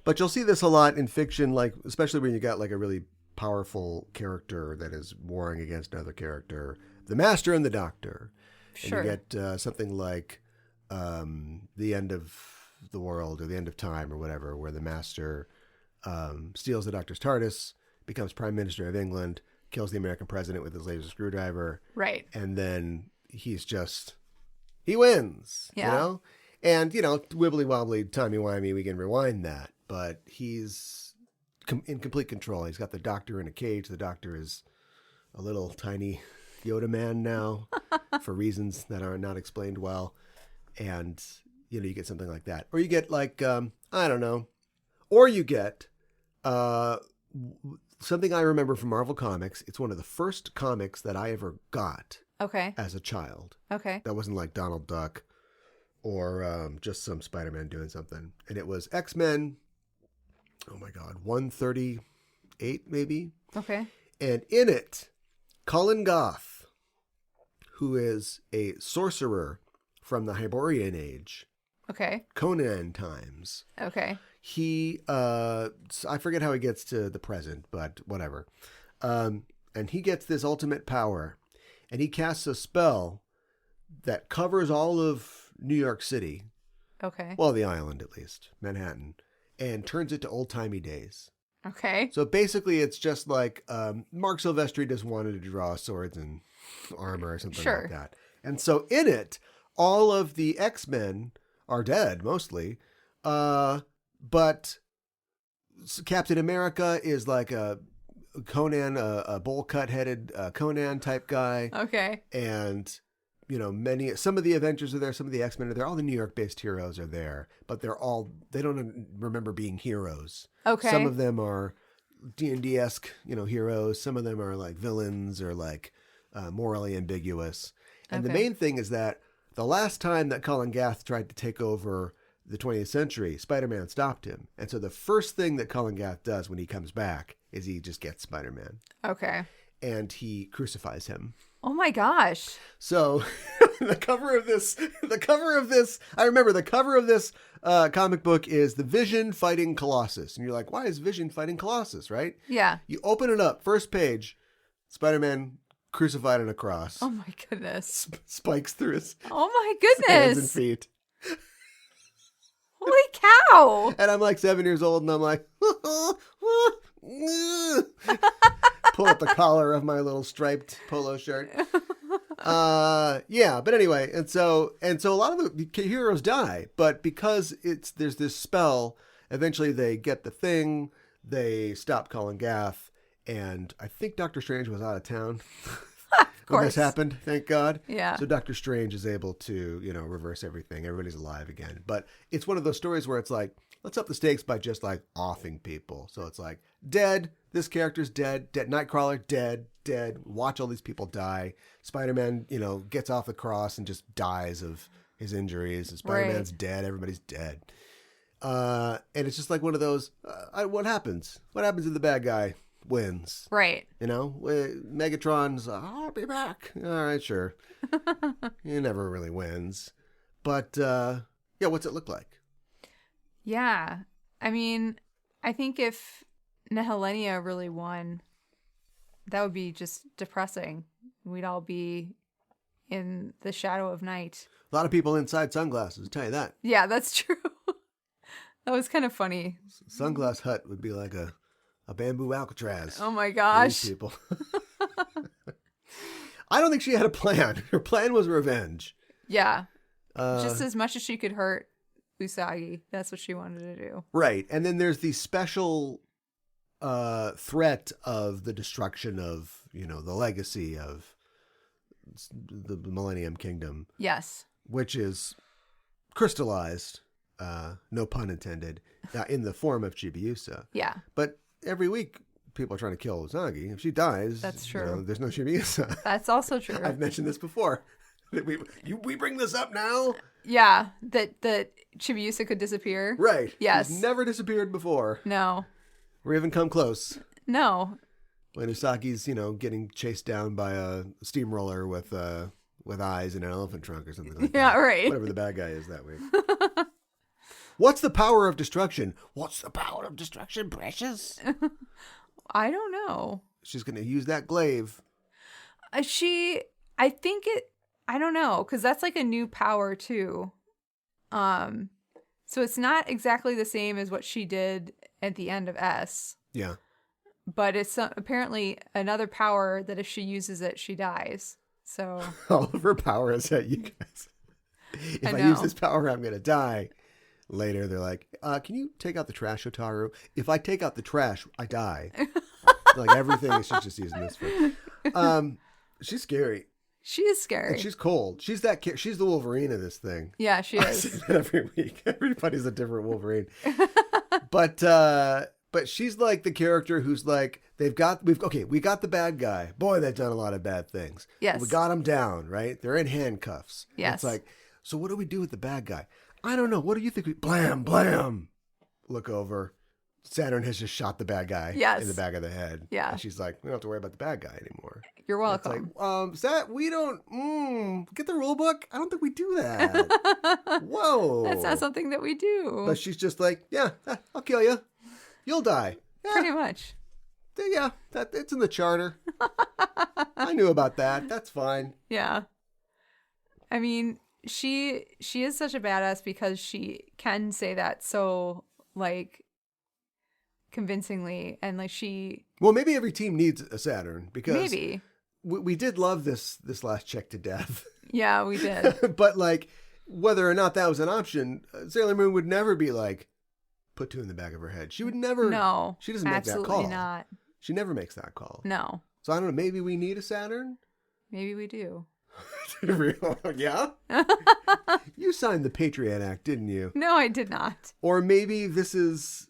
But you'll see this a lot in fiction, like especially when you got like a really powerful character that is warring against another character, the Master and the Doctor. Sure. And you get something like the end of the world or the end of time or whatever, where the Master steals the Doctor's TARDIS, becomes Prime Minister of England, kills the American president with his laser screwdriver. Right. And then he wins, Yeah. you know? And, wibbly wobbly, timey wimey, we can rewind that. But he's in complete control. He's got the Doctor in a cage. The Doctor is a little tiny Yoda man now for reasons that are not explained well. And, you get something like that. Or you get like, I don't know. Or you get something I remember from Marvel Comics. It's one of the first comics that I ever got as a child. Okay. That wasn't like Donald Duck or just some Spider-Man doing something. And it was X-Men, oh my God, 138 maybe? Okay. And in it, Colin Goth, who is a sorcerer from the Hyborian Age, Okay. Conan times. Okay. He, I forget how he gets to the present, but whatever. And he gets this ultimate power, and he casts a spell that covers all of New York City. Okay. Well, the island at least, Manhattan, and turns it to old-timey days. Okay. So basically, it's just like Mark Silvestri just wanted to draw swords and armor or something like that. And so in it, all of the X-Men are dead, mostly. But Captain America is like a Conan, a bowl-cut-headed Conan type guy. Okay. And, some of the Avengers are there, some of the X-Men are there. All the New York-based heroes are there, but they don't remember being heroes. Okay. Some of them are D&D-esque, heroes. Some of them are like villains or like morally ambiguous. And the main thing is that the last time that Colin Gath tried to take over the 20th century, Spider-Man stopped him. And so the first thing that Colin Gath does when he comes back is he just gets Spider-Man. Okay. And he crucifies him. Oh my gosh. So the cover of this, I remember the cover of this comic book is the Vision fighting Colossus. And you're like, why is Vision fighting Colossus, right? Yeah. You open it up, first page, Spider-Man crucified on a cross. Oh my goodness. Spikes through his Oh my hands and goodness. feet. Holy cow. And I'm like 7 years old and I'm like, pull up the collar of my little striped polo shirt. Yeah, but anyway, and so a lot of the heroes die, but because there's this spell, eventually they get the thing, they stop Colin Gath, and I think Doctor Strange was out of town when this happened, thank God. Yeah. So Doctor Strange is able to, reverse everything. Everybody's alive again. But it's one of those stories where it's like, let's up the stakes by just like offing people. So it's like, dead, this character's dead, Nightcrawler, dead, watch all these people die. Spider-Man, gets off the cross and just dies of his injuries. And Spider-Man's dead, everybody's dead. And it's just like one of those, what happens? What happens if the bad guy wins? Right. Megatron's, I'll be back. All right, sure. He never really wins. But, what's it look like? Yeah. I mean, I think if Nehellenia really won, that would be just depressing. We'd all be in the shadow of night. A lot of people inside sunglasses, I'll tell you that. Yeah, that's true. That was kind of funny. Sunglass Hut would be like a bamboo Alcatraz. Oh my for gosh. these people. I don't think she had a plan. Her plan was revenge. Yeah. Just as much as she could hurt Usagi. That's what she wanted to do. Right. And then there's the special threat of the destruction of, the legacy of the Millennium Kingdom. Yes. Which is crystallized, no pun intended, in the form of Chibiusa. Yeah. But every week, people are trying to kill Usagi. If she dies, that's true. There's no Chibiusa. That's also true. I've mentioned this before. We bring this up now? Yeah, that Chibiusa could disappear. Right. Yes. He's never disappeared before. No. Or even come close. No. When Usagi's, getting chased down by a steamroller with with eyes and an elephant trunk or something like Yeah, that. right. Whatever the bad guy is that week. What's the power of destruction? What's the power of destruction, precious? I don't know. She's going to use that glaive. I think I don't know, because that's like a new power too. So it's not exactly the same as what she did at the end of S. Yeah. But it's apparently another power that if she uses it, she dies. So All of her power is at you guys. If I use this power, I'm going to die. Later, they're like, can you take out the trash, Otaru? If I take out the trash, I die. Like everything, she's just using this for. She's scary. She is scary. And she's cold. She's the Wolverine of this thing. Yeah, she I is. say that every week. Everybody's a different Wolverine. But she's like the character who's like, we got the bad guy. Boy, they've done a lot of bad things. Yes. We got him down, right? They're in handcuffs. Yes. It's like, so what do we do with the bad guy? I don't know. What do you think? Blam, blam. Look over. Saturn has just shot the bad guy in the back of the head. Yeah. And she's like, we don't have to worry about the bad guy anymore. You're welcome. It's like, we don't, get the rule book. I don't think we do that. Whoa. That's not something that we do. But she's just like, yeah, I'll kill you. You'll die. Yeah, Pretty much. yeah, it's in the charter. I knew about that. That's fine. Yeah. I mean, she is such a badass because she can say that so, like, convincingly, and like well, maybe every team needs a Saturn, because maybe we did love this last chick to death. Yeah, we did. But like, whether or not that was an option, Sailor Moon would never be like, put two in the back of her head. She would never. No, she doesn't make that call. Absolutely not. She never makes that call. No. So I don't know. Maybe we need a Saturn. Maybe we do. Yeah. You signed the Patriot Act, didn't you? No, I did not. Or maybe this is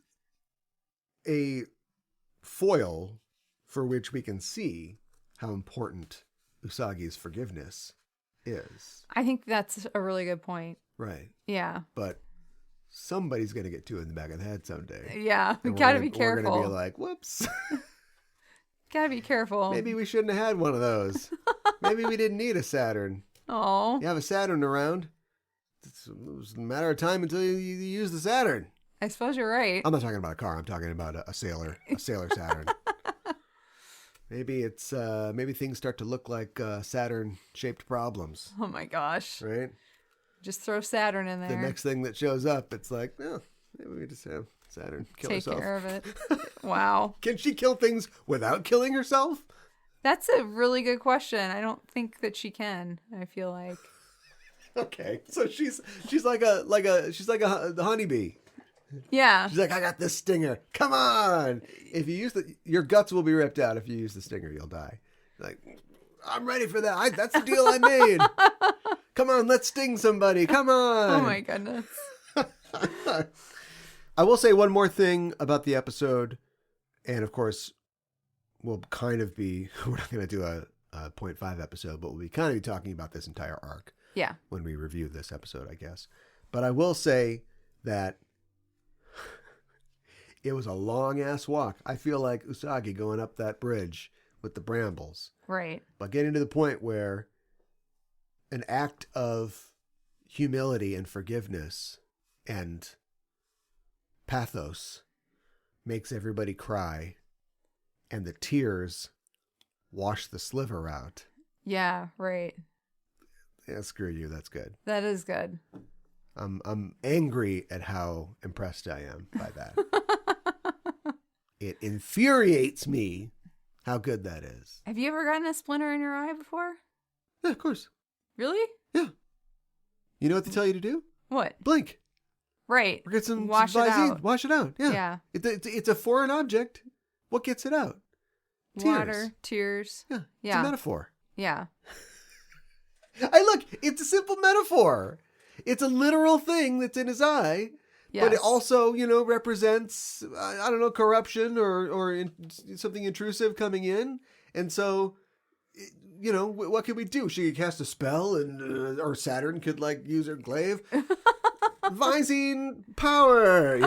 a foil for which we can see how important Usagi's forgiveness is. I think that's a really good point. Right. Yeah. But somebody's going to get two in the back of the head someday. Yeah. We And gotta be careful. We're going to be like, whoops. Gotta be careful. Maybe we shouldn't have had one of those. Maybe we didn't need a Saturn. Oh. You have a Saturn around. It was a matter of time until you use the Saturn. I suppose you're right. I'm not talking about a car. I'm talking about a Sailor Saturn. Maybe maybe things start to look like Saturn-shaped problems. Oh my gosh. Right? Just throw Saturn in there. The next thing that shows up, it's like, oh, maybe we just have Saturn kill Take herself. care of it. Wow. Can she kill things without killing herself? That's a really good question. I don't think that she can. I feel like. Okay, so she's like a honeybee. Yeah. She's like, I got this stinger. Come on. If you use your guts will be ripped out. If you use the stinger, you'll die. Like, I'm ready for that. That's the deal I made. Come on, let's sting somebody. Come on. Oh my goodness. I will say one more thing about the episode. And of course, we're not going to do a 0.5 episode, but we'll be kind of talking about this entire arc. Yeah. When we review this episode, I guess. But I will say that it was a long ass walk. I feel like Usagi going up that bridge with the brambles. Right. But getting to the point where an act of humility and forgiveness and pathos makes everybody cry, and the tears wash the sliver out. Yeah, right. Yeah, screw you. That's good. That is good. I'm angry at how impressed I am by that. It infuriates me how good that is. Have you ever gotten a splinter in your eye before? Yeah, of course. Really? Yeah. You know what they tell you to do? What? Blink. Right. Or get some Wash it Visine. out. Wash it out. Yeah. Yeah. It's a foreign object. What gets it out? Tears. Water, tears. Yeah. It's Yeah. a metaphor. Yeah. Look, it's a simple metaphor. It's a literal thing that's in his eye. Yes. But it also, represents, I don't know, corruption or something intrusive coming in. And so, what could we do? She could cast a spell, and or Saturn could, use her glaive. Visine power,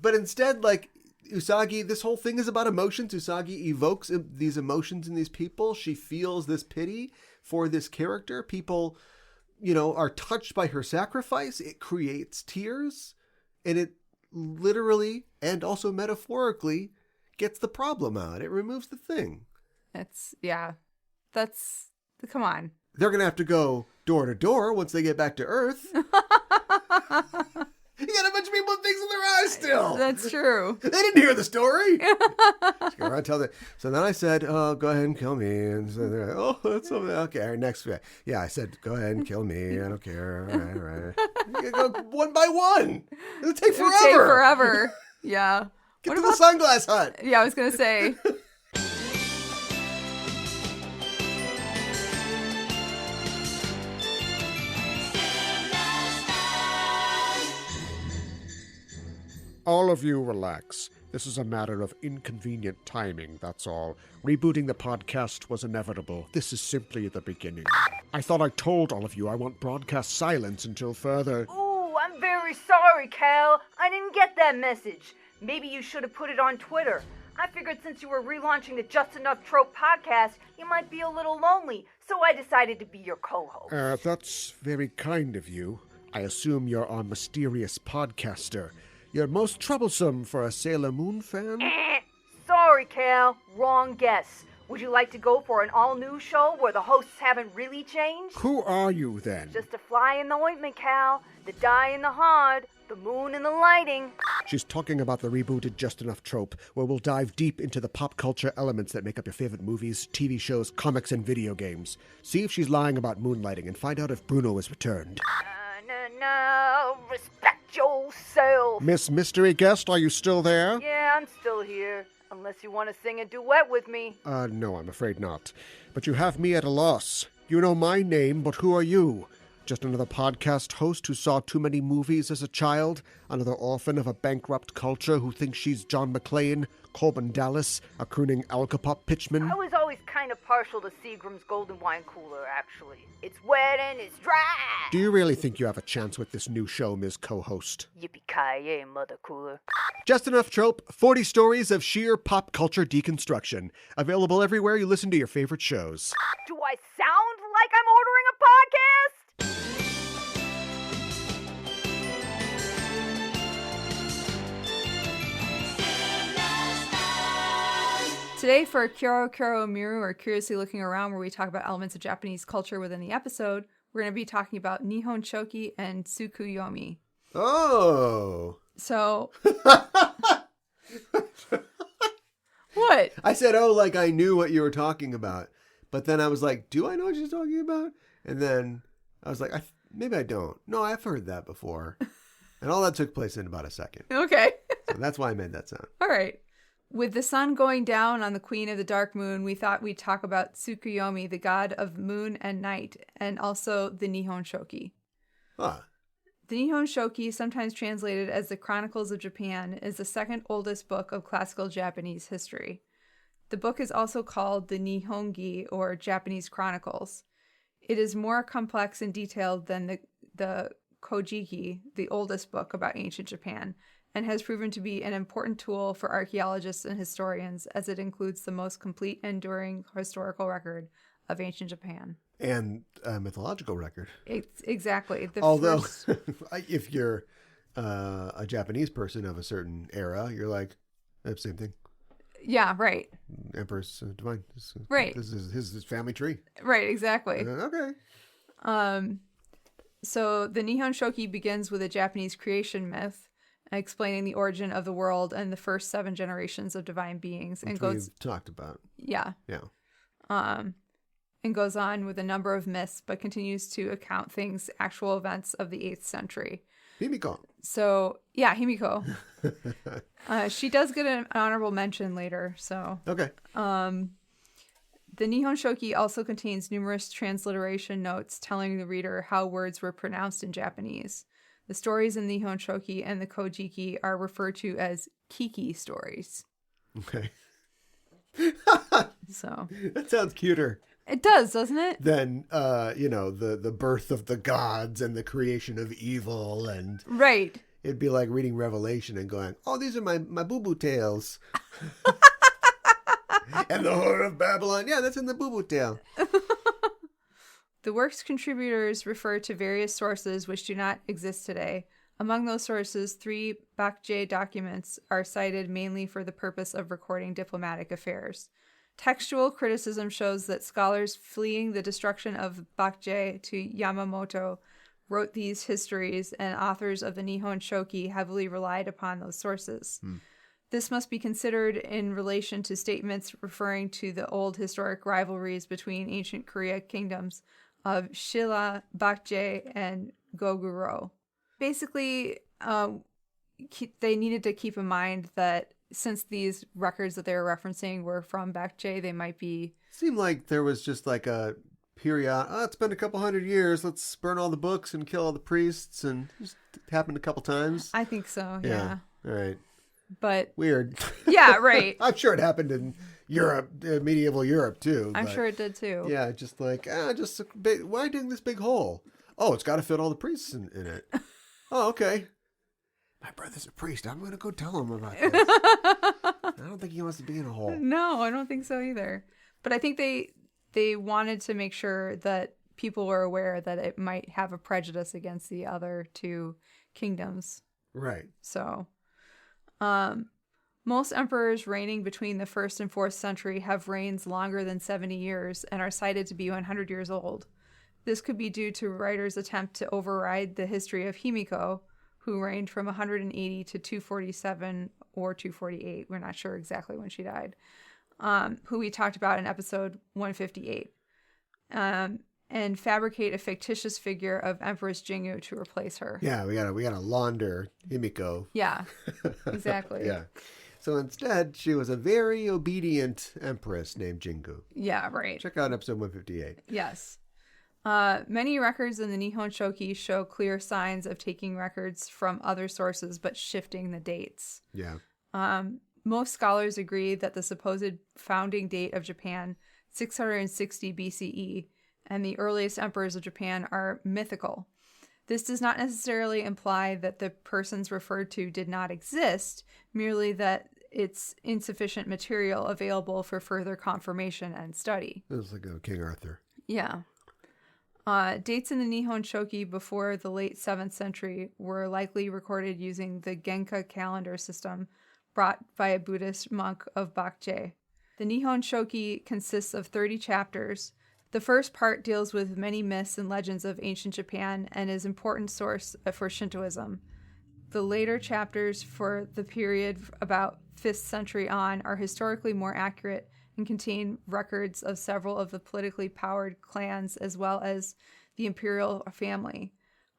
But instead, Usagi, this whole thing is about emotions. Usagi evokes these emotions in these people. She feels this pity for this character. People, are touched by her sacrifice. It creates tears, and it literally and also metaphorically gets the problem out. It removes the thing. Come on. They're going to have to go door to door once they get back to Earth. You got a bunch of people with things in their eyes still. That's true. They didn't hear the story. Just go around, tell them. So then I said, go ahead and kill me. And so they're like, oh, that's something. Okay, all right, next. Yeah, I said, go ahead and kill me. I don't care. All right. You gotta go one by one. It'll take forever. Yeah. Get to the sunglass hut. Yeah, I was going to say. All of you relax. This is a matter of inconvenient timing, that's all. Rebooting the podcast was inevitable. This is simply the beginning. I thought I told all of you I want broadcast silence until further... Ooh, I'm very sorry, Cal. I didn't get that message. Maybe you should have put it on Twitter. I figured since you were relaunching the Just Enough Trope podcast, you might be a little lonely, so I decided to be your co-host. That's very kind of you. I assume you're our mysterious podcaster. You're most troublesome for a Sailor Moon fan? Sorry, Cal. Wrong guess. Would you like to go for an all-new show where the hosts haven't really changed? Who are you, then? Just a fly in the ointment, Cal. The dye in the hard. The moon and the lighting. She's talking about the rebooted Just Enough Trope, where we'll dive deep into the pop culture elements that make up your favorite movies, TV shows, comics, and video games. See if she's lying about moonlighting and find out if Bruno is returned. No, respect yourself. Miss Mystery Guest, are you still there? Yeah, I'm still here. Unless you want to sing a duet with me. No, I'm afraid not. But you have me at a loss. You know my name, but who are you? Just another podcast host who saw too many movies as a child? Another orphan of a bankrupt culture who thinks she's John McClane, Corbin Dallas, a crooning Alcapop pitchman? I was always kind of partial to Seagram's Golden Wine Cooler, actually. It's wet and it's dry. Do you really think you have a chance with this new show, Ms. Co-host? Yippee-ki-yay, Mother Cooler. Just Enough Trope, 40 stories of sheer pop culture deconstruction. Available everywhere you listen to your favorite shows. Do I sound like I'm ordering a podcast? Today for Kyoro Kyoro Miru, or Curiously Looking Around, where we talk about elements of Japanese culture within the episode, we're going to be talking about Nihon Shoki and Tsukuyomi. Oh. So... What? I said, like I knew what you were talking about. But then I was like, do I know what she's talking about? And then I was like, maybe I don't. No, I've heard that before. And all that took place in about a second. Okay. So that's why I made that sound. All right. With the sun going down on the Queen of the Dark Moon, we thought we'd talk about Tsukuyomi, the god of moon and night, and also the Nihon Shoki. Huh. The Nihon Shoki, sometimes translated as the Chronicles of Japan, is the second oldest book of classical Japanese history. The book is also called the Nihongi, or Japanese Chronicles. It is more complex and detailed than the Kojiki, the oldest book about ancient Japan, and has proven to be an important tool for archaeologists and historians, as it includes the most complete and enduring historical record of ancient Japan. And a mythological record. Exactly. Although, if you're a Japanese person of a certain era, you're like, same thing. Yeah, right. Empress Divine. Right. This is his family tree. Right, exactly. Okay. So the Nihon Shoki begins with a Japanese creation myth, explaining the origin of the world and the first 7 generations of divine beings, and goes talked about. Yeah. And goes on with a number of myths, but continues to account things, actual events of the 8th century. Himiko. So yeah, Himiko. She does get an honorable mention later. So okay. The Nihon Shoki also contains numerous transliteration notes telling the reader how words were pronounced in Japanese. The stories in Nihon Shoki and the Kojiki are referred to as Kiki stories. Okay. So that sounds cuter. It does, doesn't it? Than the birth of the gods and the creation of evil, and right. It'd be like reading Revelation and going, "Oh, these are my boo-boo tales." And the Whore of Babylon. Yeah, that's in the boo-boo tale. The work's contributors refer to various sources which do not exist today. Among those sources, 3 Bakje documents are cited mainly for the purpose of recording diplomatic affairs. Textual criticism shows that scholars fleeing the destruction of Bakje to Yamamoto wrote these histories, and authors of the Nihon Shoki heavily relied upon those sources. This must be considered in relation to statements referring to the old historic rivalries between ancient Korea kingdoms of Shilla, Bakje, and Goguro. Basically, they needed to keep in mind that since these records that they were referencing were from Bakje, they might be... Seemed like there was just like a period. Oh, it's been a couple hundred years. Let's burn all the books and kill all the priests. And just happened a couple times. I think so, yeah. All right. But... Weird. Yeah, right. I'm sure it happened in Europe, medieval Europe, too. I'm sure it did, too. Yeah, just like, just a big, why dig this big hole? Oh, it's got to fit all the priests in it. Oh, okay. My brother's a priest. I'm going to go tell him about this. I don't think he wants to be in a hole. No, I don't think so either. But I think they wanted to make sure that people were aware that it might have a prejudice against the other 2 kingdoms. Right. So, most emperors reigning between the 1st and 4th century have reigns longer than 70 years and are cited to be 100 years old. This could be due to writers' attempt to override the history of Himiko, who reigned from 180 to 247 or 248. We're not sure exactly when she died. Who we talked about in episode 158. And fabricate a fictitious figure of Empress Jingu to replace her. Yeah, we gotta launder Himiko. Yeah, exactly. Yeah. So instead, she was a very obedient empress named Jingu. Yeah, right. Check out episode 158. Yes. Many records in the Nihon Shoki show clear signs of taking records from other sources but shifting the dates. Yeah. Most scholars agree that the supposed founding date of Japan, 660 BCE, and the earliest emperors of Japan are mythical. This does not necessarily imply that the persons referred to did not exist, merely that it's insufficient material available for further confirmation and study. It was like King Arthur. Yeah. Dates in the Nihon Shoki before the late 7th century were likely recorded using the Genka calendar system brought by a Buddhist monk of Bakje. The Nihon Shoki consists of 30 chapters. The first part deals with many myths and legends of ancient Japan and is an important source for Shintoism. The later chapters for the period about 5th century on are historically more accurate and contain records of several of the politically powered clans as well as the imperial family.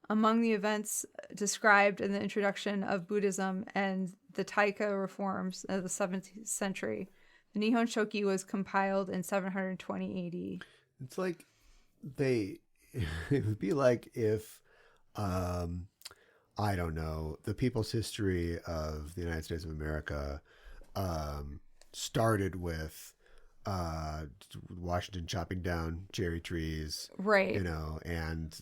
Among the events described in the introduction of Buddhism and the Taika reforms of the 7th century, the Nihon Shoki was compiled in 720 AD. It's like it would be like if, I don't know, the people's history of the United States of America started with Washington chopping down cherry trees, right? And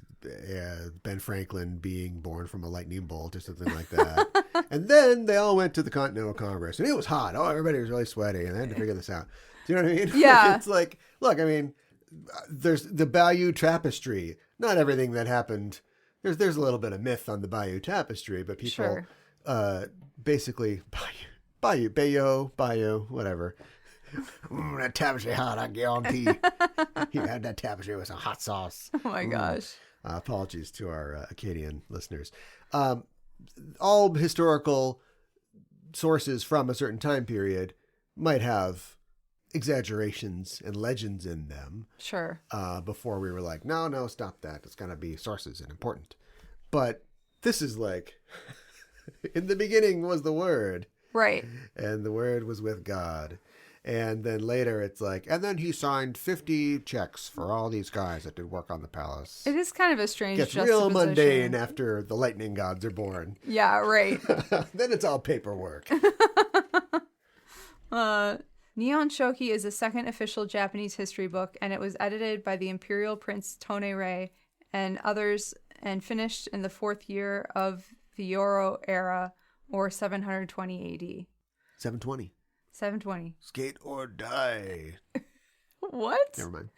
Ben Franklin being born from a lightning bolt or something like that. And then they all went to the Continental Congress, and it was hot. Oh, everybody was really sweaty, and they had to figure this out. Do you know what I mean? Yeah. It's like, look, I mean, there's the Bayou Tapestry. Not everything that happened. There's a little bit of myth on the Bayou Tapestry, but people basically Bayou, whatever. That tapestry hot, I guarantee. You had that tapestry with some hot sauce. Oh my gosh. Apologies to our Acadian listeners. All historical sources from a certain time period might have exaggerations and legends in them. Sure. Before we were like, no, stop that. It's got to be sources and important. But this is like, in the beginning was the Word. Right. And the Word was with God. And then later it's like, and then he signed 50 checks for all these guys that did work on the palace. It is kind of a strange Gets real mundane after the lightning gods are born. Yeah, right. Then it's all paperwork. Nihon Shoki is the second official Japanese history book, and it was edited by the Imperial Prince Tonerei and others, and finished in the 4th year of the Yoro era, or 720 AD. 720. 720. Skate or die. What? Never mind.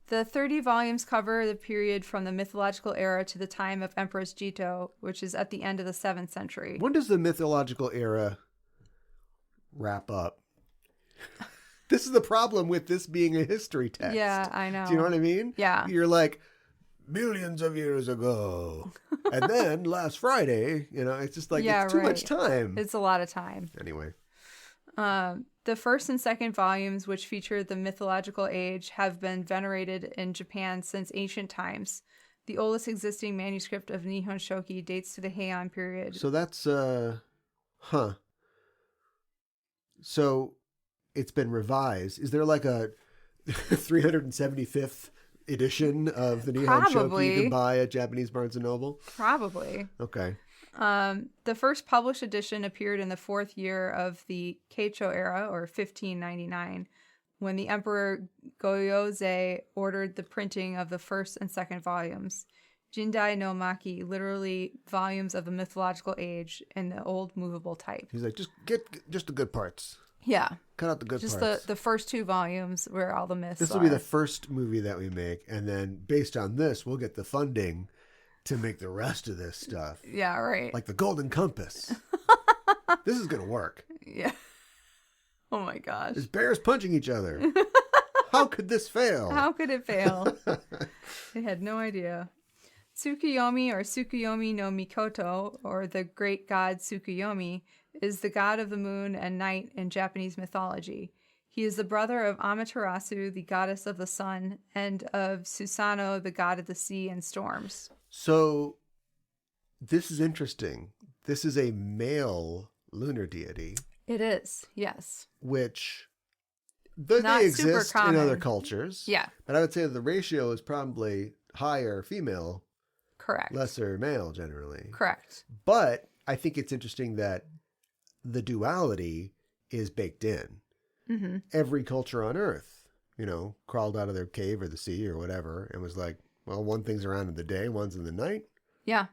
The 30 volumes cover the period from the mythological era to the time of Empress Jito, which is at the end of the 7th century. When does the mythological era wrap up? This is the problem with this being a history text. Yeah, I know. Do you know what I mean? Yeah. You're like, millions of years ago. And then last Friday, it's just like, it's too much time. It's a lot of time. Anyway. The first and second volumes, which feature the mythological age, have been venerated in Japan since ancient times. The oldest existing manuscript of Nihon Shoki dates to the Heian period. So that's, So it's been revised. Is there like a 375th edition of the Nihon Shoki you can buy at Japanese Barnes & Noble? Probably. Okay. The first published edition appeared in the 4th year of the Keicho era, or 1599, when the Emperor Goyose ordered the printing of the first and second volumes. Jindai no Maki, literally volumes of the mythological age in the old movable type. He's like, just get just the good parts. Yeah. Cut out the good parts. Just the first 2 volumes where all the myths This will be the first movie that we make, and then based on this, we'll get the funding to make the rest of this stuff. Yeah, right. Like the Golden Compass. This is going to work. Yeah. Oh my gosh. There's bears punching each other. How could this fail? How could it fail? I had no idea. Tsukuyomi, or Tsukuyomi no Mikoto, or the great god Tsukuyomi, is the god of the moon and night in Japanese mythology. He is the brother of Amaterasu, the goddess of the sun, and of Susanoo, the god of the sea and storms. So, this is interesting. This is a male lunar deity. It is, yes. Which, Not they exist super in other common. cultures. Yeah. But I would say the ratio is probably higher female, Correct. lesser male generally. Correct. But I think it's interesting that the duality is baked in. Mm-hmm. Every culture on Earth, crawled out of their cave or the sea or whatever and was like, well, one thing's around in the day, one's in the night. Yeah.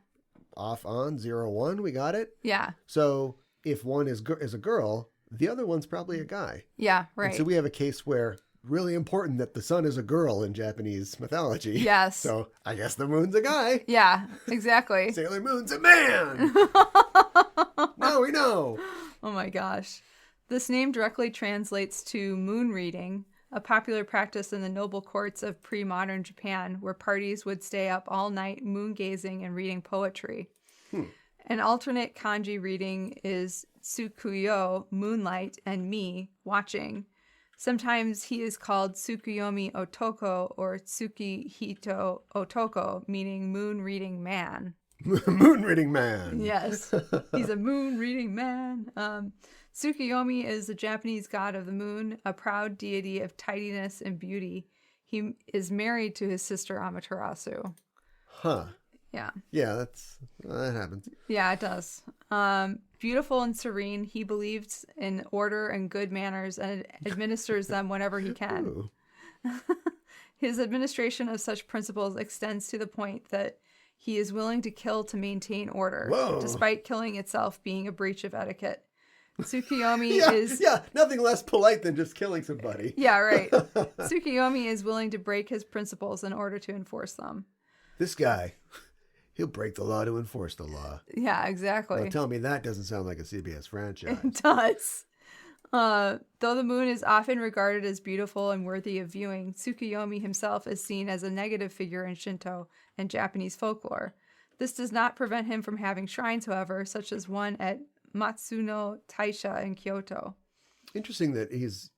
Off, on, 0, 1, we got it. Yeah. So if one is a girl, the other one's probably a guy. Yeah, right. And so we have a case where really important that the sun is a girl in Japanese mythology. Yes. So I guess the moon's a guy. Yeah, exactly. Sailor Moon's a man. Now we know. Oh my gosh. This name directly translates to moon reading, a popular practice in the noble courts of pre-modern Japan, where parties would stay up all night moon gazing and reading poetry. An alternate kanji reading is Tsukuyo, moonlight, and mi, watching. Sometimes he is called Tsukuyomi Otoko or Tsukihito Otoko, meaning moon reading man. Moon reading man. Yes, he's a moon reading man. Tsukuyomi is the Japanese god of the moon, a proud deity of tidiness and beauty. He is married to his sister Amaterasu. Huh. Yeah. Yeah, that happens. Yeah, it does. Beautiful and serene, he believes in order and good manners and administers them whenever he can. Ooh. His administration of such principles extends to the point that he is willing to kill to maintain order, Whoa. despite killing itself being a breach of etiquette. Tsukuyomi is... Yeah, nothing less polite than just killing somebody. Yeah, right. Tsukuyomi is willing to break his principles in order to enforce them. This guy, he'll break the law to enforce the law. Yeah, exactly. Now tell me that doesn't sound like a CBS franchise. It does. Though the moon is often regarded as beautiful and worthy of viewing, Tsukuyomi himself is seen as a negative figure in Shinto and Japanese folklore. This does not prevent him from having shrines, however, such as one at Matsuno Taisha in Kyoto. Interesting that he's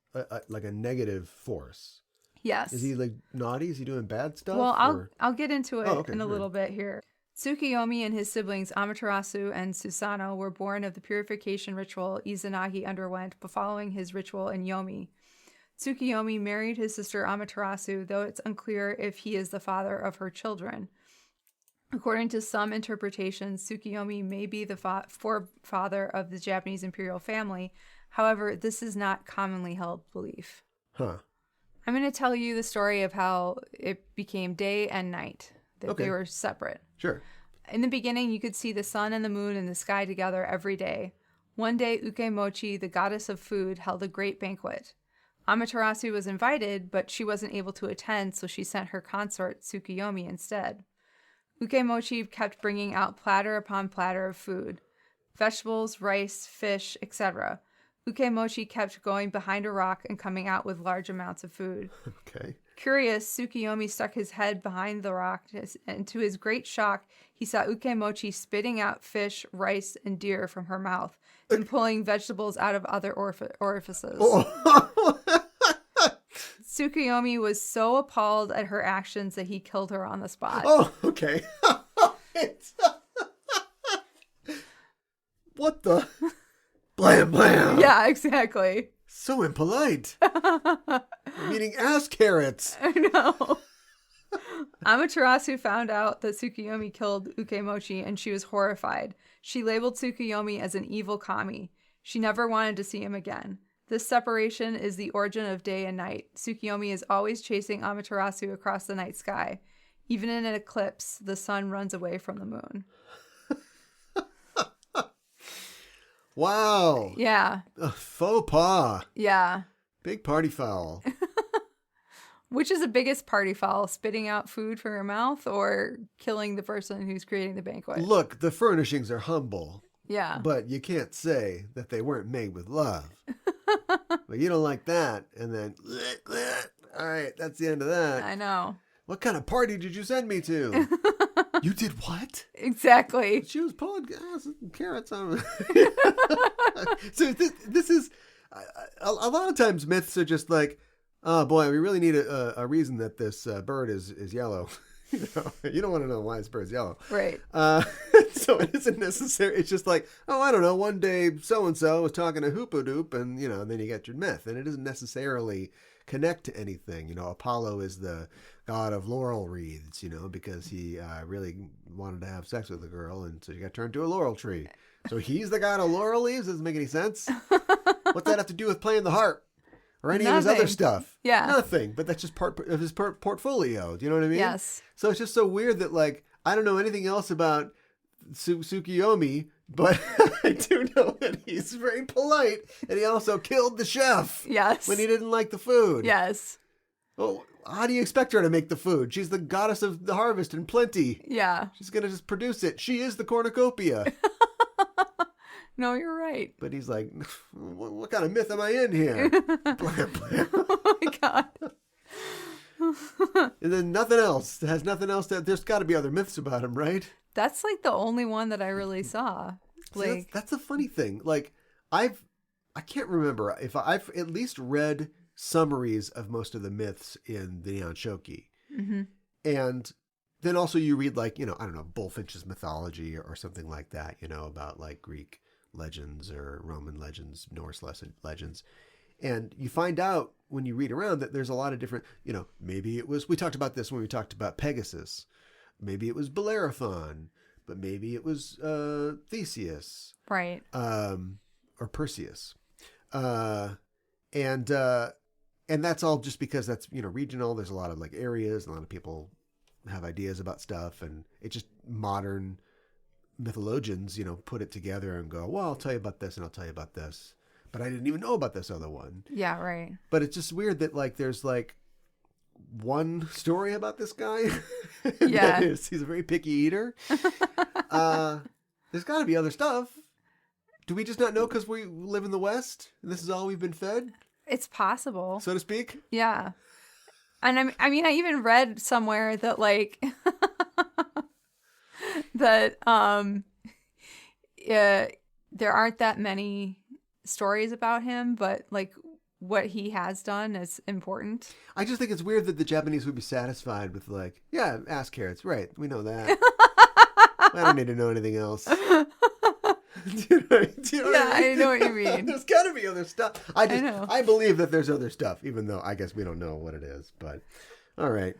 like a negative force. Yes. Is he like naughty? Is he doing bad stuff? Well, I'll get into it in a right. little bit here. Tsukuyomi and his siblings Amaterasu and Susanoo were born of the purification ritual Izanagi underwent following his ritual in Yomi. Tsukuyomi married his sister Amaterasu, though it's unclear if he is the father of her children. According to some interpretations, Tsukuyomi may be the forefather of the Japanese imperial family. However, this is not commonly held belief. Huh. I'm going to tell you the story of how it became day and night, that they were separate. Sure. In the beginning, you could see the sun and the moon in the sky together every day. One day, Ukemochi, the goddess of food, held a great banquet. Amaterasu was invited, but she wasn't able to attend, so she sent her consort Tsukuyomi instead. Ukemochi kept bringing out platter upon platter of food. Vegetables, rice, fish, etc. Ukemochi kept going behind a rock and coming out with large amounts of food. Okay. Curious, Tsukuyomi stuck his head behind the rock, and to his great shock, he saw Ukemochi spitting out fish, rice, and deer from her mouth, and pulling vegetables out of other orifices. Oh. Tsukuyomi was so appalled at her actions that he killed her on the spot. Oh, okay. What the? Blam, blam. Yeah, exactly. So impolite. I'm eating ass carrots. I know. Amaterasu found out that Tsukuyomi killed Ukemochi, and she was horrified. She labeled Tsukuyomi as an evil kami. She never wanted to see him again. This separation is the origin of day and night. Tsukuyomi is always chasing Amaterasu across the night sky. Even in an eclipse, the sun runs away from the moon. Wow. Yeah. Faux pas. Yeah. Big party foul. Which is the biggest party foul? Spitting out food from your mouth or killing the person who's creating the banquet? Look, the furnishings are humble. Yeah. But you can't say that they weren't made with love. But you don't like that. And then, all right, that's the end of that. I know. What kind of party did you send me to? You did what? Exactly. She was pulling carrots on. So this is a lot of times myths are just like, oh boy, we really need a reason that this bird is yellow. You don't want to know why this bird's yellow. Right. So it isn't necessary. It's just like, oh, I don't know. One day so-and-so was talking to Hoopadoop and, and then you get your myth. And it doesn't necessarily connect to anything. Apollo is the god of laurel wreaths, because he really wanted to have sex with a girl. And so you got turned to a laurel tree. So he's the god of laurel leaves? Doesn't make any sense. What's that have to do with playing the harp? Or any of his other stuff. Yeah. Nothing. But that's just part of his portfolio. Do you know what I mean? Yes. So it's just so weird that, like, I don't know anything else about Tsukuyomi, but I do know that he's very polite. And he also killed the chef. Yes. When he didn't like the food. Yes. Well, how do you expect her to make the food? She's the goddess of the harvest and plenty. Yeah. She's going to just produce it. She is the cornucopia. No, you're right. But he's like, what kind of myth am I in here? Blam, blam. Oh my God. And then nothing else. It has nothing else. There's got to be other myths about him, right? That's like the only one that I really saw. See, that's the funny thing. Like, I can't remember if I've at least read summaries of most of the myths in the Nihon Shoki. Mm-hmm. And then also you read, like, I don't know, Bullfinch's mythology or something like that, about like Greek legends or Roman legends, Norse legends. And you find out when you read around that there's a lot of different, maybe it was, we talked about this when we talked about Pegasus. Maybe it was Bellerophon, but maybe it was Theseus. Right. Or Perseus. And that's all just because that's, regional. There's a lot of like areas, and a lot of people have ideas about stuff, and it's just modern mythologians, put it together and go, well, I'll tell you about this and I'll tell you about this. But I didn't even know about this other one. Yeah, right. But it's just weird that like there's like one story about this guy. Yeah. He's a very picky eater. There's got to be other stuff. Do we just not know because we live in the West and this is all we've been fed? It's possible. So to speak? Yeah. And I mean, I even read somewhere that like that there aren't that many stories about him, but like what he has done is important. I just think it's weird that the Japanese would be satisfied with like, yeah, ass carrots, right? We know that. I don't need to know anything else. Do you know what I mean? I know what you mean. There's got to be other stuff. I know. I believe that there's other stuff, even though I guess we don't know what it is. But all right.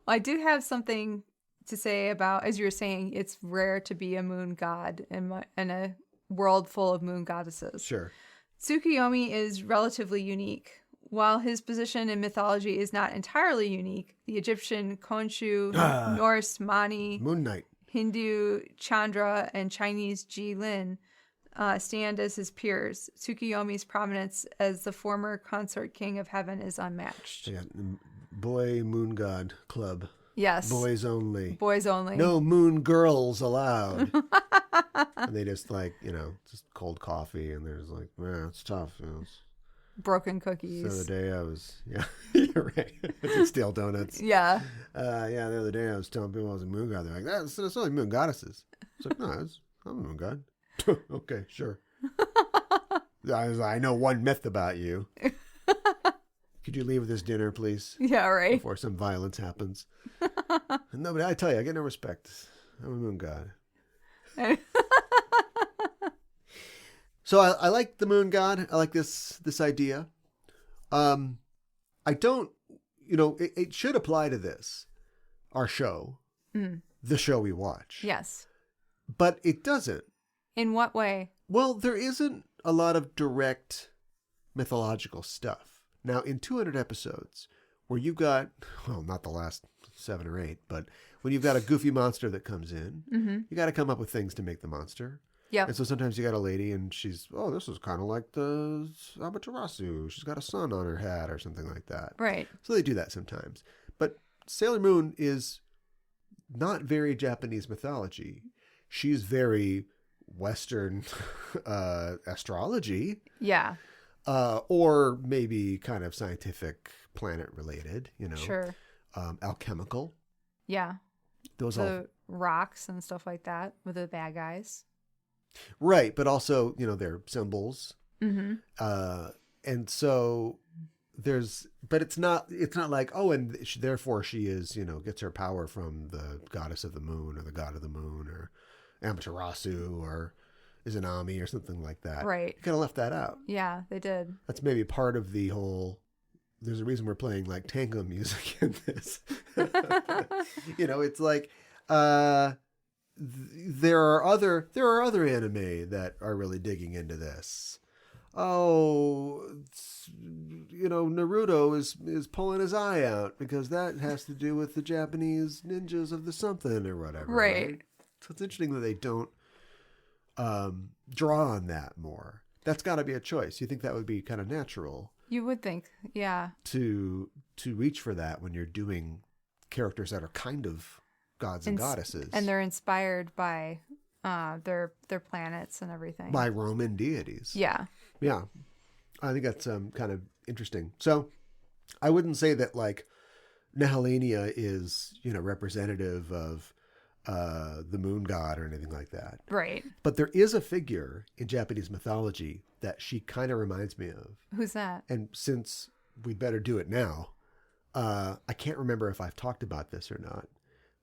I do have something to say about, as you were saying, it's rare to be a moon god in a world full of moon goddesses. Sure. Tsukuyomi is relatively unique. While his position in mythology is not entirely unique, the Egyptian Khonshu, Norse Mani, Moon Knight, Hindu Chandra, and Chinese Jilin stand as his peers. Tsukuyomi's prominence as the former consort king of heaven is unmatched. Yeah, boy moon god club. Yes. Boys only. Boys only. No moon girls allowed. And they just just cold coffee, and there's like, man, it's tough. It's Broken cookies. the other day I was, you're right. It's stale donuts. Yeah. The other day I was telling people I was a moon god. They're like, that's only moon goddesses. It's like, no, I'm a moon god. Okay, sure. I know one myth about you. Could you leave this dinner, please? Yeah, right. Before some violence happens. No, but I tell you, I get no respect. I'm a moon god. So I like the moon god. I like this idea. I don't, it should apply to this, our show, the show we watch. Yes. But it doesn't. In what way? Well, there isn't a lot of direct mythological stuff. Now, in 200 episodes, where you've got, well, not the last 7 or 8, but when you've got a goofy monster that comes in, you got to come up with things to make the monster. Yeah. And so sometimes you got a lady and she's, oh, this is kind of like the Amaterasu. She's got a sun on her hat or something like that. Right. So they do that sometimes. But Sailor Moon is not very Japanese mythology. She's very Western astrology. Yeah. Or maybe kind of scientific planet related, Sure. Alchemical. Yeah. Those all The rocks and stuff like that with the bad guys. right, but also they're symbols. Mm-hmm. And so but it's not like, oh, and therefore she is gets her power from the goddess of the moon or the god of the moon or Amaterasu or Izanami or something like that. Right. You kind of left that out. Yeah, they did. That's maybe part of the whole. There's a reason we're playing like tango music in this. It's like there are other anime that are really digging into this. Oh, Naruto is pulling his eye out because that has to do with the Japanese ninjas of the something or whatever. Right. So it's interesting that they don't draw on that more. That's got to be a choice. You think that would be kind of natural? You would think, yeah. To reach for that when you're doing characters that are kind of gods and goddesses, and they're inspired by their planets and everything, by Roman deities. Yeah. Yeah, I think that's kind of interesting. So I wouldn't say that like Nehellenia is representative of the moon god or anything like that. Right. But there is a figure in Japanese mythology that she kind of reminds me of. Who's that? And since we'd better do it now, I can't remember if I've talked about this or not,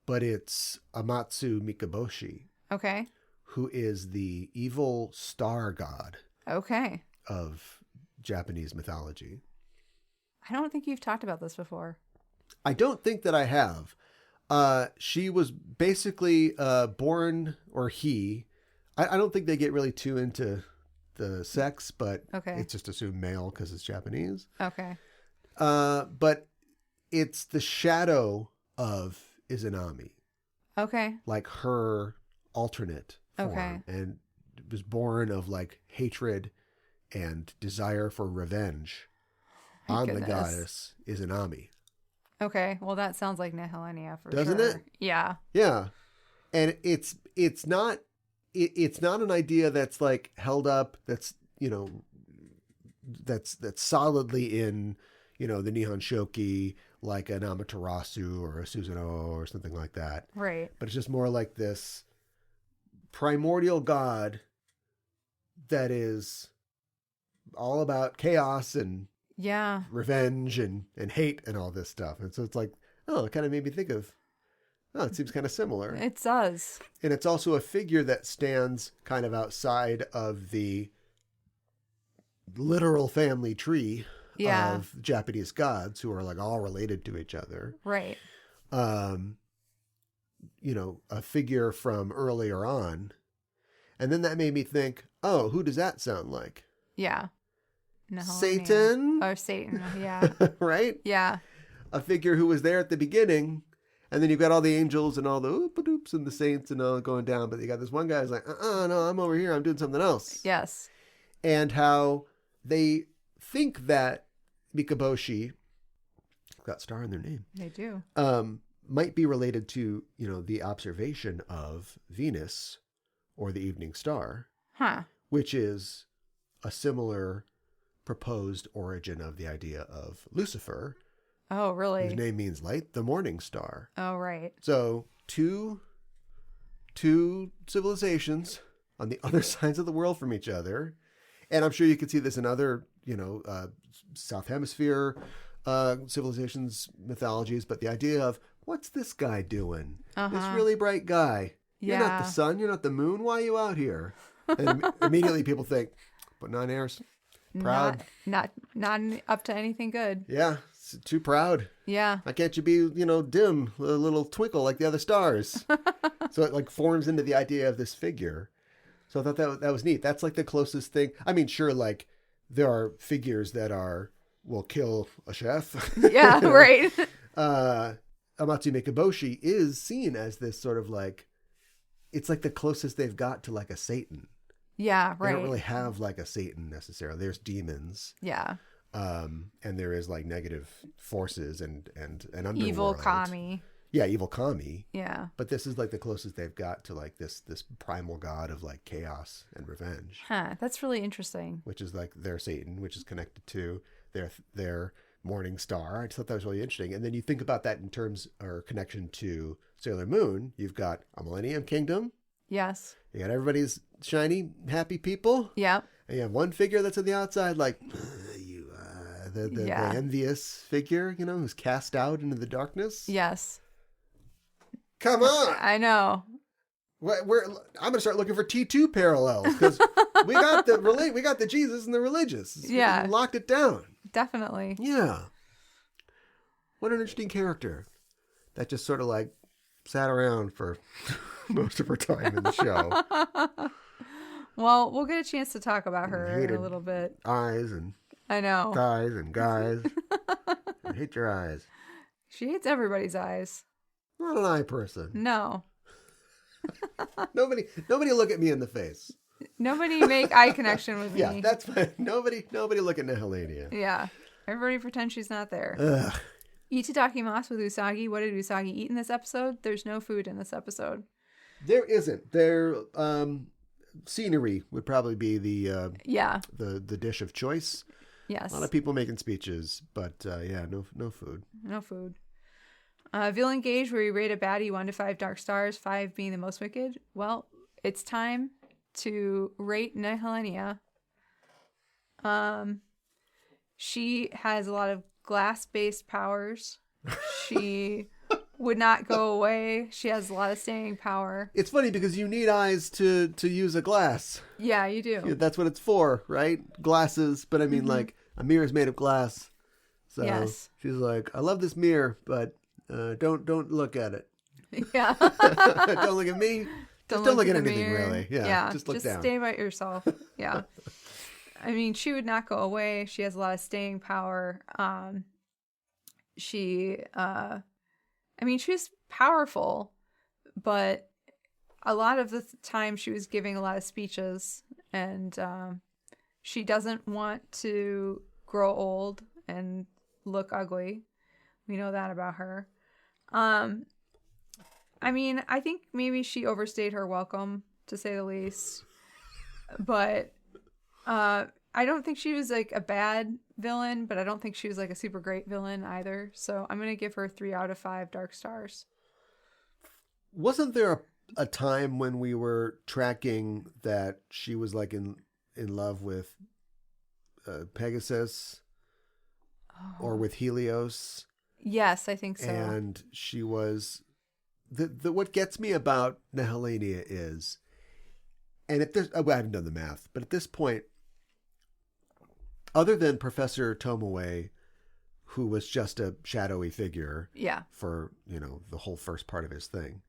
but it's Amatsu-Mikaboshi. Okay. Who is the evil star god. Okay. Of Japanese mythology. I don't think you've talked about this before. I don't think that I have. She was basically born, or he. I don't think they get really too into the sex, but it's just assumed male because it's Japanese. Okay. But it's the shadow of Izanami. Okay. Like her alternate form. Okay. And it was born of like hatred and desire for revenge on the goddess Izanami. Okay, well that sounds like Nehellenia for Doesn't sure. it? Yeah. Yeah. And it's not an idea that's like held up, that's that's solidly in the Nihon Shoki, like an Amaterasu or a Susanoo or something like that. Right. But it's just more like this primordial god that is all about chaos and revenge and hate and all this stuff. And so it's like, it kind of made me think of, it seems kind of similar. It does. And it's also a figure that stands kind of outside of the literal family tree of Japanese gods who are like all related to each other. Right. A figure from earlier on. And then that made me think, oh, who does that sound like? Yeah. Satan? Or Satan, yeah. Right? Yeah. A figure who was there at the beginning And then you've got all the angels and all the oops and the saints and all going down. But you got this one guy who's like, no, I'm over here. I'm doing something else. Yes. And how they think that Mikaboshi, got star in their name. They do. Might be related to, the observation of Venus or the evening star. Huh. Which is a similar proposed origin of the idea of Lucifer. Oh, really? Whose name means light, the morning star. Oh, right. So two civilizations on the other sides of the world from each other. And I'm sure you could see this in other, South Hemisphere civilizations, mythologies. But the idea of, what's this guy doing? This really bright guy. You're not the sun. You're not the moon. Why are you out here? And immediately people think, putting on airs. Proud. Not up to anything good. Yeah. It's too proud. Yeah. Why can't you be, dim, a little twinkle like the other stars? So it like forms into the idea of this figure. So I thought that was neat. That's like the closest thing. I mean, sure, like there are figures that will kill a chef. Yeah, right. Amatsu-Mikaboshi is seen as this sort of like, it's like the closest they've got to like a Satan. Yeah, right. They don't really have like a Satan necessarily. There's demons. Yeah. And there is like negative forces and underworld. Evil kami. Yeah, evil kami. Yeah. But this is like the closest they've got to like this primal god of like chaos and revenge. Huh. That's really interesting. Which is like their Satan, which is connected to their morning star. I just thought that was really interesting. And then you think about that in terms or connection to Sailor Moon. You've got a Millennium Kingdom. Yes. You got everybody's shiny, happy people. Yep. And you have one figure that's on the outside, like the envious figure, who's cast out into the darkness. Yes. Come on. I know. I'm going to start looking for T2 parallels because we got the Jesus and the religious. Yeah. We locked it down. Definitely. Yeah. What an interesting character that just sort of like sat around for most of her time in the show. Well, we'll get a chance to talk about her in a little bit. Eyes and I know. Guys and guys. I hate your eyes. She hates everybody's eyes. Not an eye person. No. Nobody look at me in the face. Nobody make eye connection with me. Yeah, that's fine. Nobody look at Nehellenia. Yeah. Everybody pretend she's not there. Ugh. Itadakimasu with Usagi. What did Usagi eat in this episode? There's no food in this episode. There isn't. There scenery would probably be the dish of choice. Yes. A lot of people making speeches, but no food. No food. Villain gauge, where we rate a baddie 1 to 5 dark stars, 5 being the most wicked. Well, it's time to rate Nehellenia. She has a lot of glass-based powers. She would not go away. She has a lot of staying power. It's funny because you need eyes to use a glass. Yeah, you do. Yeah, that's what it's for, right? Glasses, but I mean, like, a mirror is made of glass. So yes. She's like, I love this mirror, but don't look at it. Yeah. Don't look at me. Don't look at anything, mirror. really. Yeah, just look down. Stay by yourself. Yeah. I mean, she would not go away. She has a lot of staying power. She was powerful, but a lot of the time she was giving a lot of speeches, and she doesn't want to grow old and look ugly. We know that about her. I mean, I think maybe she overstayed her welcome, to say the least. But I don't think she was like a bad villain, but I don't think she was like a super great villain either. So I'm going to give her 3 out of 5 dark stars. Wasn't there a time when we were tracking that she was like in love with Pegasus or with Helios? Yes, I think so. And she was what gets me about Nehellenia is, and at this, I haven't done the math, but at this point, other than Professor Tomoe, who was just a shadowy figure, for the whole first part of his thing,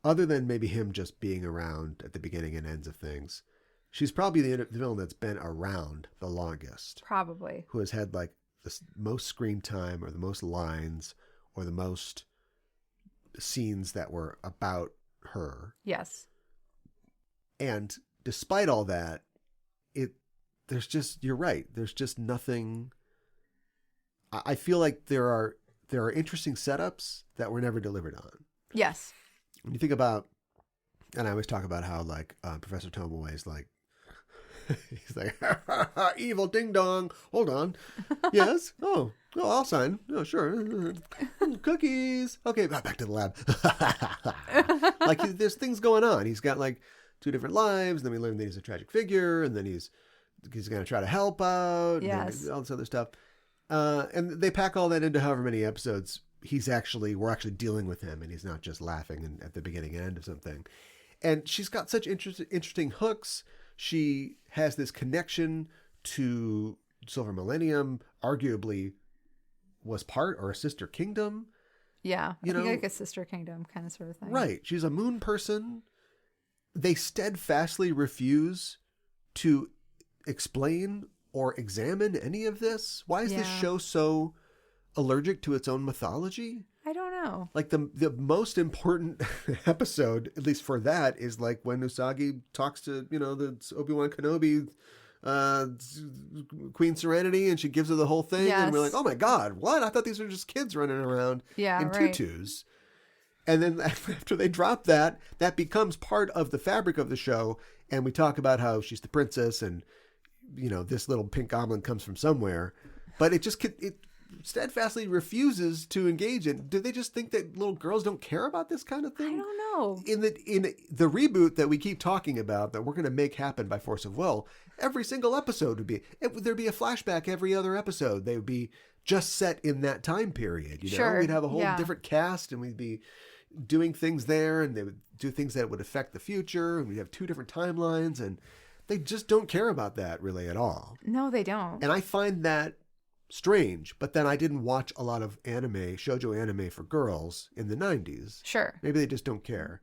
other than maybe him just being around at the beginning and ends of things, she's probably the villain that's been around the longest. Probably. Who has had like the most screen time or the most lines or the most scenes that were about her. Yes. And despite all that, there's just, you're right. There's just nothing. I feel like there are interesting setups that were never delivered on. Yes. When you think about, and I always talk about how like Professor Tomoe is like, he's like, evil ding dong. Hold on. Yes. Oh, I'll sign. Oh, sure. Cookies. Okay, back to the lab. Like there's things going on. He's got like 2 different lives. Then we learn that he's a tragic figure, and then he's going to try to help out. Yes. And all this other stuff. And they pack all that into however many episodes we're actually dealing with him, and he's not just laughing at the beginning and end of something. And she's got such interesting hooks. She has this connection to Silver Millennium, arguably was part or a sister kingdom. Yeah. I think like a sister kingdom kind of sort of thing. Right. She's a moon person. They steadfastly refuse to explain or examine any of this. Why is this show so allergic to its own mythology? I don't know. Like the most important episode, at least for that, is like when Usagi talks to, the Obi-Wan Kenobi, Queen Serenity, and she gives her the whole thing. Yes. And we're like, oh my God, what? I thought these were just kids running around in tutus. And then after they drop that becomes part of the fabric of the show. And we talk about how she's the princess and, this little pink goblin comes from somewhere. But it steadfastly refuses to engage in. Do they just think that little girls don't care about this kind of thing? I don't know. In the reboot that we keep talking about that we're going to make happen by force of will, every single episode there'd be a flashback every other episode. They would be just set in that time period. Sure. We'd have a whole different cast, and we'd be doing things there, and they would do things that would affect the future, and we'd have 2 different timelines, and they just don't care about that really at all. No, they don't. And I find that strange, but then I didn't watch a lot of shoujo anime for girls in the 90s. Sure. Maybe they just don't care.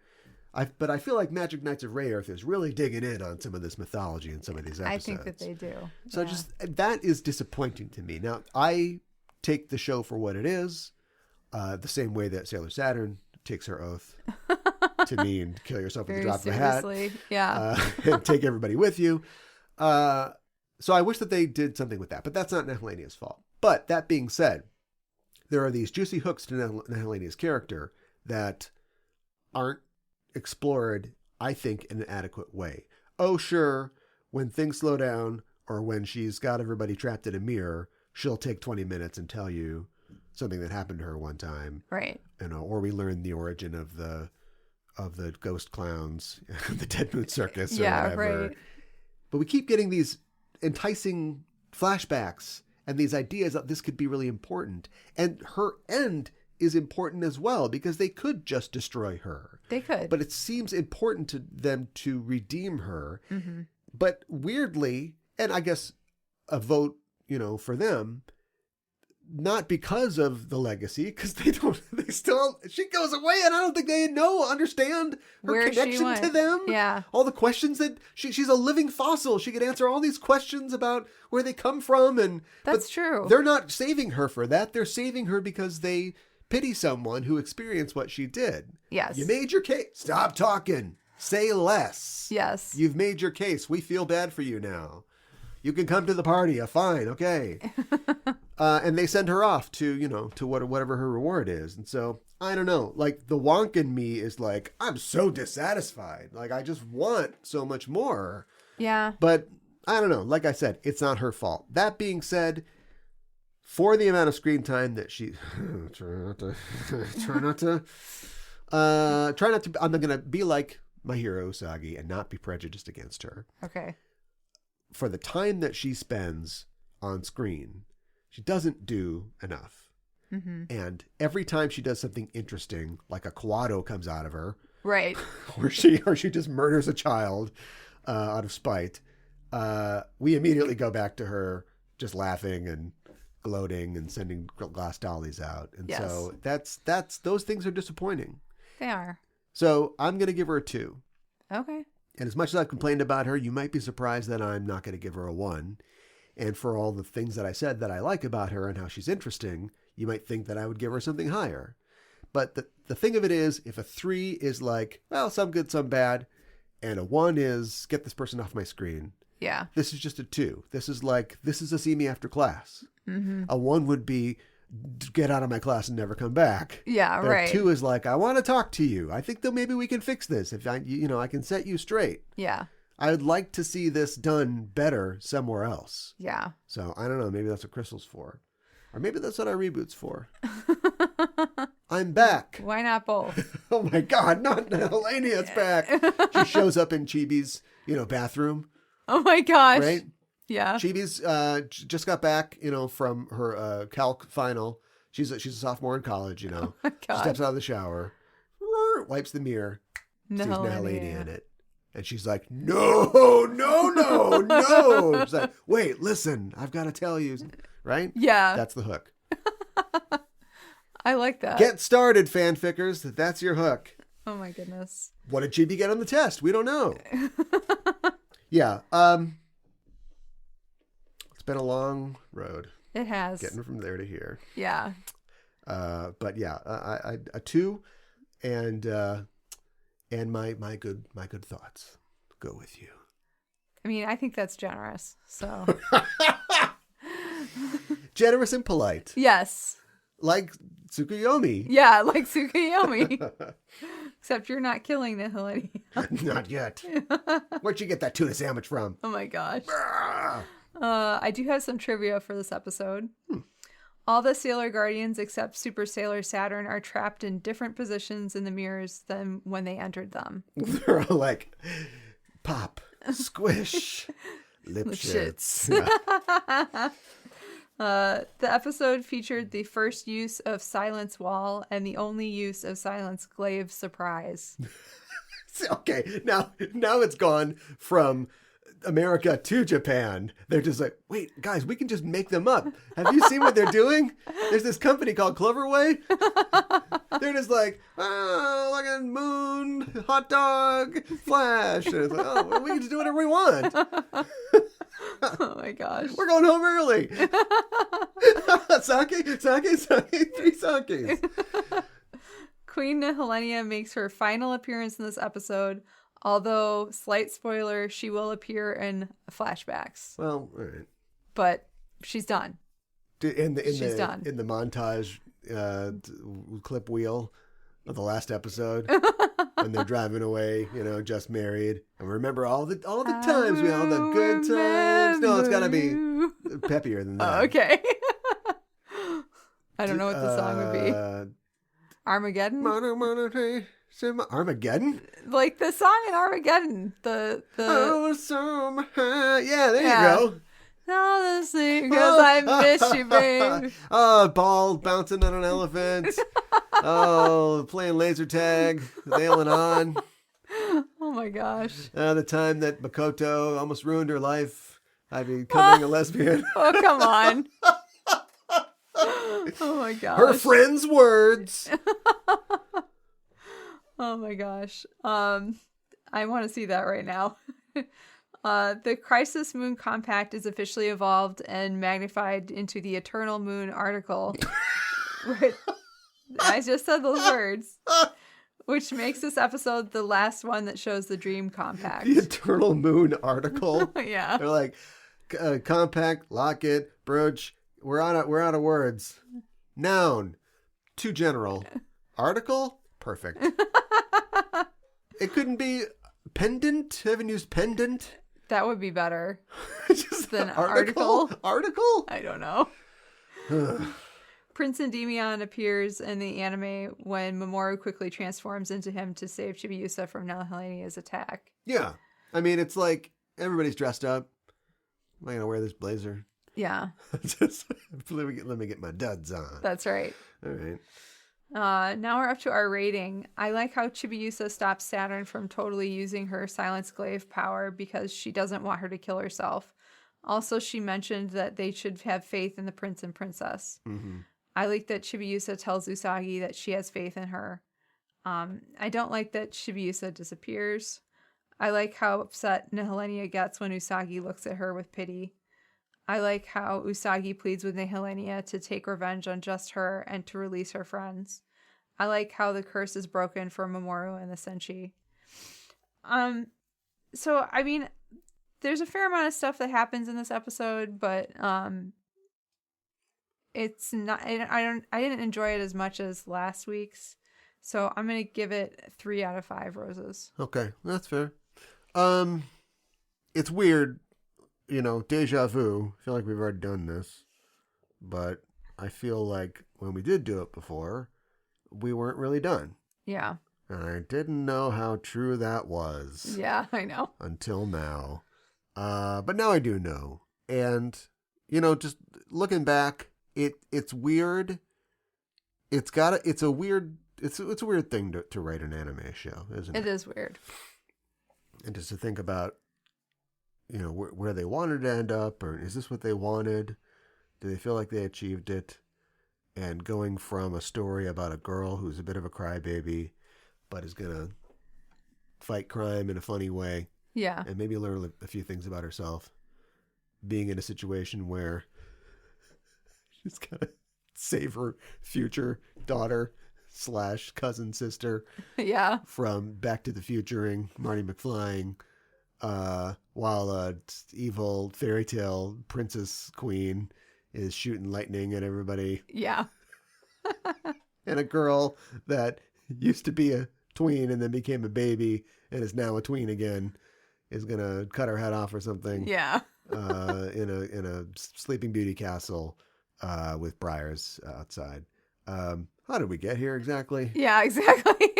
But I feel like Magic Knights of Rayearth is really digging in on some of this mythology in some of these episodes. I think that they do. So that is disappointing to me. Now, I take the show for what it is, the same way that Sailor Saturn takes her oath to mean kill yourself with a drop of a hat. Yeah. And take everybody with you. So I wish that they did something with that, but that's not Nehellenia's fault. But that being said, there are these juicy hooks to Nehellenia's character that aren't explored, I think, in an adequate way. Oh, sure, when things slow down or when she's got everybody trapped in a mirror, she'll take 20 minutes and tell you something that happened to her one time. Right. Or we learn the origin of the ghost clowns, the Dead Moon Circus or whatever. Right. But we keep getting these enticing flashbacks and these ideas that this could be really important. And her end is important as well, because they could just destroy her. They could. But it seems important to them to redeem her. Mm-hmm. But weirdly, and I guess a vote, for them, not because of the legacy, because she goes away, and I don't think they understand her where connection to them. Yeah. All the questions that she's a living fossil. She could answer all these questions about where they come from. And that's true. They're not saving her for that. They're saving her because they pity someone who experienced what she did. Yes. You made your case. Stop talking. Say less. Yes. You've made your case. We feel bad for you now. You can come to the party. Fine. Okay. And they send her off to whatever her reward is. And so, I don't know, like the wonk in me is like, I'm so dissatisfied. Like, I just want so much more. Yeah. But I don't know. Like I said, it's not her fault. That being said, for the amount of screen time that she try not to, I'm going to be like my hero Usagi and not be prejudiced against her. Okay. For the time that she spends on screen, she doesn't do enough. Mm-hmm. And every time she does something interesting, like a Kawado comes out of her, right, or she just murders a child out of spite, we immediately go back to her just laughing and gloating and sending glass dollies out. And yes. So that's those things are disappointing. They are. So I'm going to give her a 2. Okay. And as much as I've complained about her, you might be surprised that I'm not going to give her a 1. And for all the things that I said that I like about her and how she's interesting, you might think that I would give her something higher. But the thing of it is, if a 3 is like, well, some good, some bad, and a 1 is get this person off my screen. Yeah. This is just a 2. This is a see me after class. Mm-hmm. A 1 would be get out of my class and never come back. Yeah, but right. A 2 is like, I want to talk to you. I think that maybe we can fix this. If I can set you straight. Yeah. I would like to see this done better somewhere else. Yeah. So I don't know. Maybe that's what Crystal's for. Or maybe that's what our reboot's for. I'm back. Why not both? Oh my God, not Nehellenia's back. She shows up in Chibi's, bathroom. Oh my gosh. Right? Yeah. Chibi's just got back, from her calc final. She's a sophomore in college, Oh my She God. steps out of the shower, wipes the mirror, sees Nehellenia in it. And she's like, no. She's like, wait, listen, I've got to tell you. Right? Yeah. That's the hook. I like that. Get started, fanfickers. That's your hook. Oh my goodness. What did Chibi get on the test? We don't know. Yeah. It's been a long road. It has. Getting from there to here. Yeah. But yeah, a 2 and my good thoughts go with you. I mean, I think that's generous. So. Generous and polite. Yes. Like Tsukuyomi. Yeah, like Tsukuyomi. Except you're not killing Nehellenia. Not yet. Where'd you get that tuna sandwich from? Oh my gosh. Ah. I do have some trivia for this episode. All the Sailor Guardians except Super Sailor Saturn are trapped in different positions in the mirrors than when they entered them. They're all like, pop, squish, lip shits. Yeah. The episode featured the first use of Silence Wall and the only use of Silence Glaive Surprise. Okay, now it's gone from America to Japan. They're just like, wait, guys, we can just make them up. Have you seen what they're doing? There's this company called Cloverway. They're just like, oh, look at moon, hot dog, flash. And it's like, oh, we can just do whatever we want. Oh my gosh. We're going home early. Sake, 3 sakes. Queen Nehellenia makes her final appearance in this episode, although, slight spoiler, she will appear in flashbacks. Well, all right. But she's done. She's done. In the montage clip wheel of the last episode when they're driving away, just married. And remember all the times, all the good times. No, it's got to be peppier than that. Oh, okay. I don't know what the song would be. Armageddon? Armageddon? Like the song in Armageddon. The Oh, so yeah, there you go. Honestly, because I miss you, babe. Oh, ball bouncing on an elephant. Oh, playing laser tag, nailing on. Oh my gosh. The time that Makoto almost ruined her life by becoming a lesbian. Oh, come on. Oh my gosh. Her friend's words. Oh my gosh. I want to see that right now. The Crisis Moon Compact is officially evolved and magnified into the Eternal Moon article. I just said those words. Which makes this episode the last one that shows the Dream Compact. The Eternal Moon article. Yeah. They're like, compact, locket, brooch. We're out of words. Noun, too general. Article, perfect. It couldn't be pendant. Haven't used pendant. That would be better. Just than article. Article? I don't know. Prince Endymion appears in the anime when Mamoru quickly transforms into him to save Chibiusa from Nehellenia's attack. Yeah. I mean, it's like everybody's dressed up. Am I going to wear this blazer? Yeah. Just, let me get my duds on. That's right. All right. Now we're up to our rating. I like how Chibiusa stops Saturn from totally using her Silence Glaive power because she doesn't want her to kill herself. Also, she mentioned that they should have faith in the prince and princess. Mm-hmm. I like that Chibiusa tells Usagi that she has faith in her. I don't like that Chibiusa disappears. I like how upset Nehellenia gets when Usagi looks at her with pity. I like how Usagi pleads with Nehellenia to take revenge on just her and to release her friends. I like how the curse is broken for Mamoru and the Senshi. So I mean, there's a fair amount of stuff that happens in this episode, but it's not. I didn't enjoy it as much as last week's, so I'm gonna give it 3 out of 5 roses. Okay, that's fair. It's weird, deja vu. I feel like we've already done this, but I feel like when we did do it before, we weren't really done. Yeah. And I didn't know how true that was. Yeah, I know. Until now. But now I do know. And, just looking back, it's weird. It's a weird thing to write an anime show, isn't it? It is weird. And just to think about, where they wanted to end up, or is this what they wanted? Do they feel like they achieved it? And going from a story about a girl who's a bit of a crybaby, but is going to fight crime in a funny way. Yeah. And maybe learn a few things about herself. Being in a situation where she's got to save her future daughter / cousin sister. Yeah. From Back to the Futuring, Marty McFlying, while a evil fairy tale princess queen is shooting lightning at everybody. Yeah. And a girl that used to be a tween and then became a baby and is now a tween again is gonna cut her head off or something. Yeah. in a Sleeping Beauty castle with briars outside. How did we get here exactly? Yeah, exactly.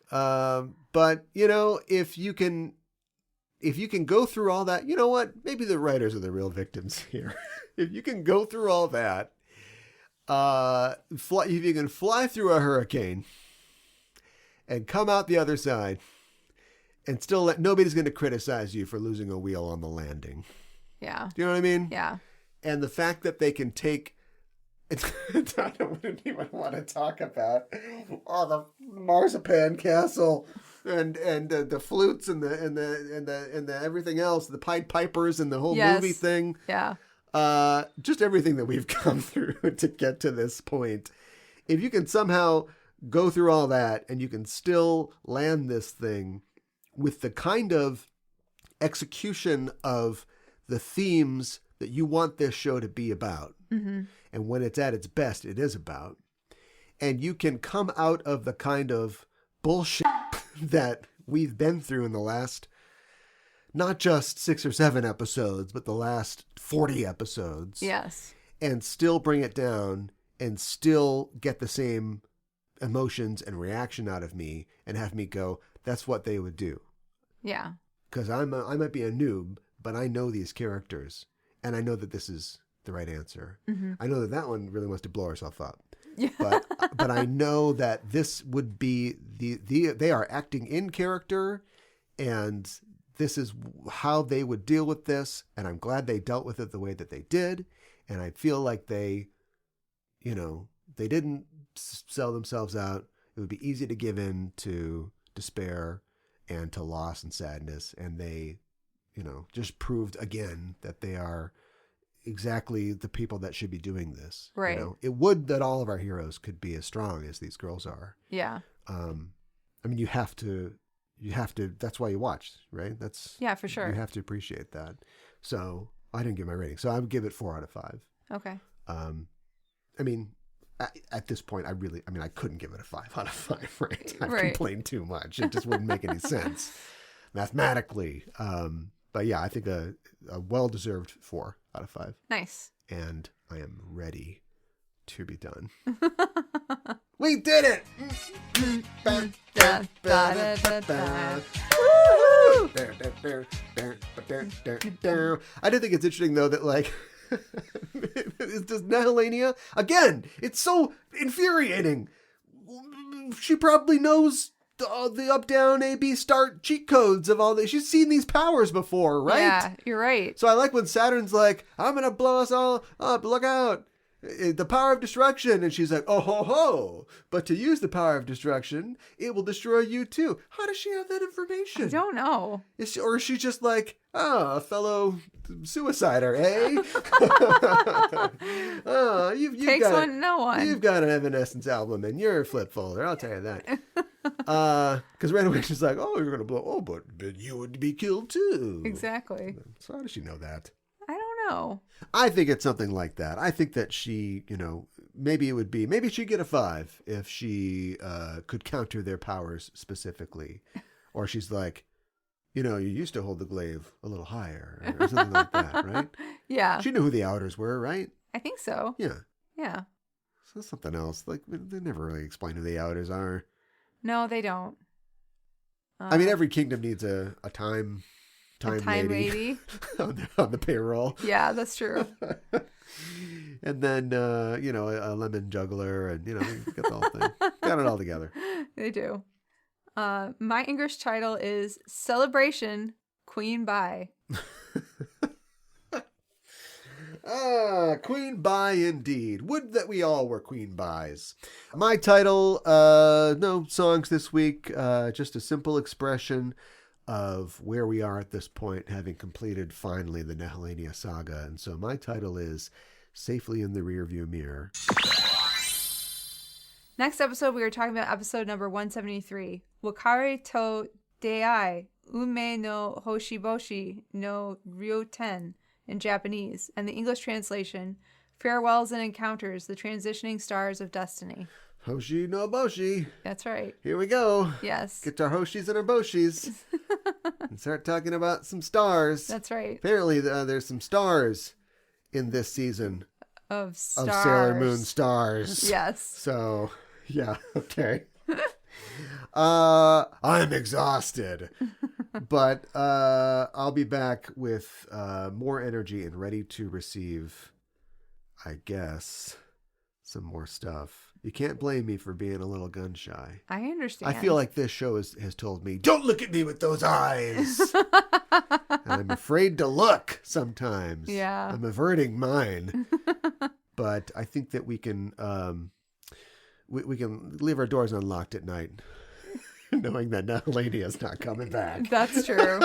But if you can go through all that, you know what? Maybe the writers are the real victims here. If you can go through all that, if you can fly through a hurricane and come out the other side and still nobody's going to criticize you for losing a wheel on the landing. Yeah. Do you know what I mean? Yeah. And the fact that they can take I don't even want to talk about the marzipan castle and the flutes and the everything else, the Pied Pipers and the whole movie thing. Yeah. Just everything that we've come through to get to this point. If you can somehow go through all that and you can still land this thing with the kind of execution of the themes that you want this show to be about. Mm-hmm. And when it's at its best, it is about. And you can come out of the kind of bullshit that we've been through in the last, not just 6 or 7 episodes, but the last 40 episodes. Yes. And still bring it down and still get the same emotions and reaction out of me and have me go, that's what they would do. Yeah. Because I might be a noob, but I know these characters and I know that this is the right answer. Mm-hmm. I know that one really wants to blow herself up. Yeah. But I know that this would be they are acting in character and this is how they would deal with this. And I'm glad they dealt with it the way that they did. And I feel like they didn't sell themselves out. It would be easy to give in to despair and to loss and sadness. And they, just proved again that they are exactly the people that should be doing this. Right. It would that all of our heroes could be as strong as these girls are. Yeah. You have to, that's why you watch, right? Yeah, for sure. You have to appreciate that. So I didn't give my rating. So I would give it 4 out of 5. Okay. At this point, I couldn't give it a 5 out of 5, right? I've Right. complained too much. It just wouldn't make any sense mathematically. But yeah, I think a well-deserved 4 out of 5. Nice. And I am ready to be done. We did it! Da, da, da, da, da. I do think it's interesting, though, that, does Nehellenia, again, it's so infuriating. She probably knows the up, down, A, B, start cheat codes of all this. She's seen these powers before, right? Yeah, you're right. So I like when Saturn's like, I'm going to blow us all up, look out. the power of destruction. And she's like, oh, ho, ho. But to use the power of destruction, it will destroy you too. How does she have that information? I don't know. Or is she just like, a fellow suicider, eh? You've Takes got one to know one. You've got an Evanescence album in your flip folder, I'll tell you that. Because right away she's like, oh, you're going to blow. Oh, but you would be killed too. Exactly. So how does she know that? I don't know. I think it's something like that. I think that she, maybe she'd get a 5 if she could counter their powers specifically. Or she's like, you used to hold the glaive a little higher or something like that, right? Yeah. She knew who the Outers were, right? I think so. Yeah. Yeah. So something else. Like, they never really explain who the Outers are. No, they don't. I mean, every kingdom needs a time lady on the payroll. Yeah, that's true. And then, a lemon juggler and, you get the whole thing. Got it all together. They do. My English title is Celebration Queen Bye. Queen Bye indeed. Would that we all were Queen Byes. My title, no songs this week, just a simple expression of where we are at this point, having completed finally the Nehellenia saga. And so my title is Safely in the Rearview Mirror. Next episode, we are talking about episode number 173, Wakare to Dei, Ume no Hoshiboshi no Ryuten in Japanese, and the English translation, Farewells and Encounters, the Transitioning Stars of Destiny. Hoshi no Boshi. That's right. Here we go. Yes. Get our Hoshis and our Boshis. And start talking about some stars. That's right. Apparently, there's some stars in this season Of stars. of Sailor Moon stars. Yes. So, yeah, okay. I'm exhausted. But I'll be back with more energy and ready to receive, I guess, some more stuff. You can't blame me for being a little gun shy. I understand. I feel like this show has told me, don't look at me with those eyes. And I'm afraid to look sometimes. Yeah. I'm averting mine. But I think that we can we can leave our doors unlocked at night, knowing that Nehellenia is not coming back. That's true.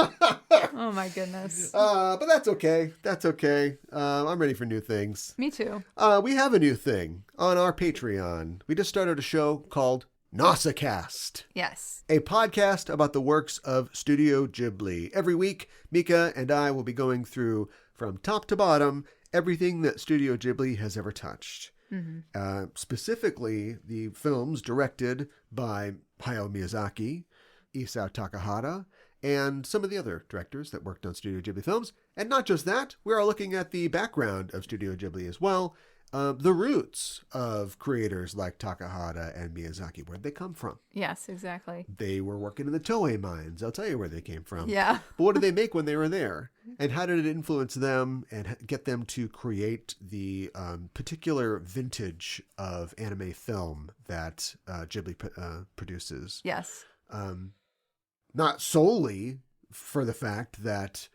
Oh my goodness. But that's okay. That's okay. I'm ready for new things. Me too. We have a new thing on our Patreon. We just started a show called Nausicast, Yes. a podcast about the works of Studio Ghibli. Every week, Mika and I will be going through, from top to bottom, everything that Studio Ghibli has ever touched. Mm-hmm. Specifically, the films directed by Hayao Miyazaki, Isao Takahata, and some of the other directors that worked on Studio Ghibli films. And not just that, we are looking at the background of Studio Ghibli as well. The roots of creators like Takahata and Miyazaki. Where'd they come from? Yes, exactly. They were working in the Toei mines. I'll tell you where they came from. Yeah. But what did they make when they were there? And how did it influence them and get them to create the particular vintage of anime film that Ghibli produces? Yes. Not solely for the fact that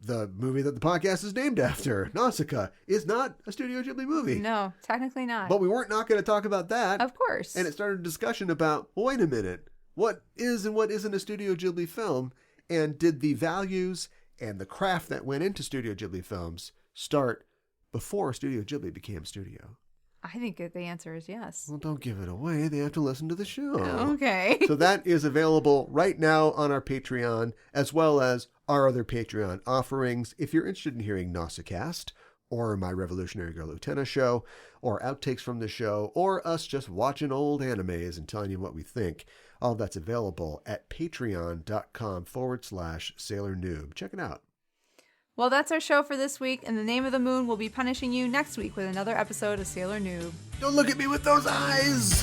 the movie that the podcast is named after, Nausicaa, is not a Studio Ghibli movie. No, technically not. But we weren't not going to talk about that. Of course. And it started a discussion about, well, wait a minute, what is and what isn't a Studio Ghibli film? And did the values and the craft that went into Studio Ghibli films start before Studio Ghibli became studio? I think the answer is yes. Well, don't give it away. They have to listen to the show. Okay. So that is available right now on our Patreon, as well as our other Patreon offerings. If you're interested in hearing Nausicast, or my Revolutionary Girl Utena show, or outtakes from the show, or us just watching old animes and telling you what we think, all that's available at patreon.com/Sailor Noob. Check it out. Well, that's our show for this week, and the Name of the Moon will be punishing you next week with another episode of Sailor Noob. Don't look at me with those eyes!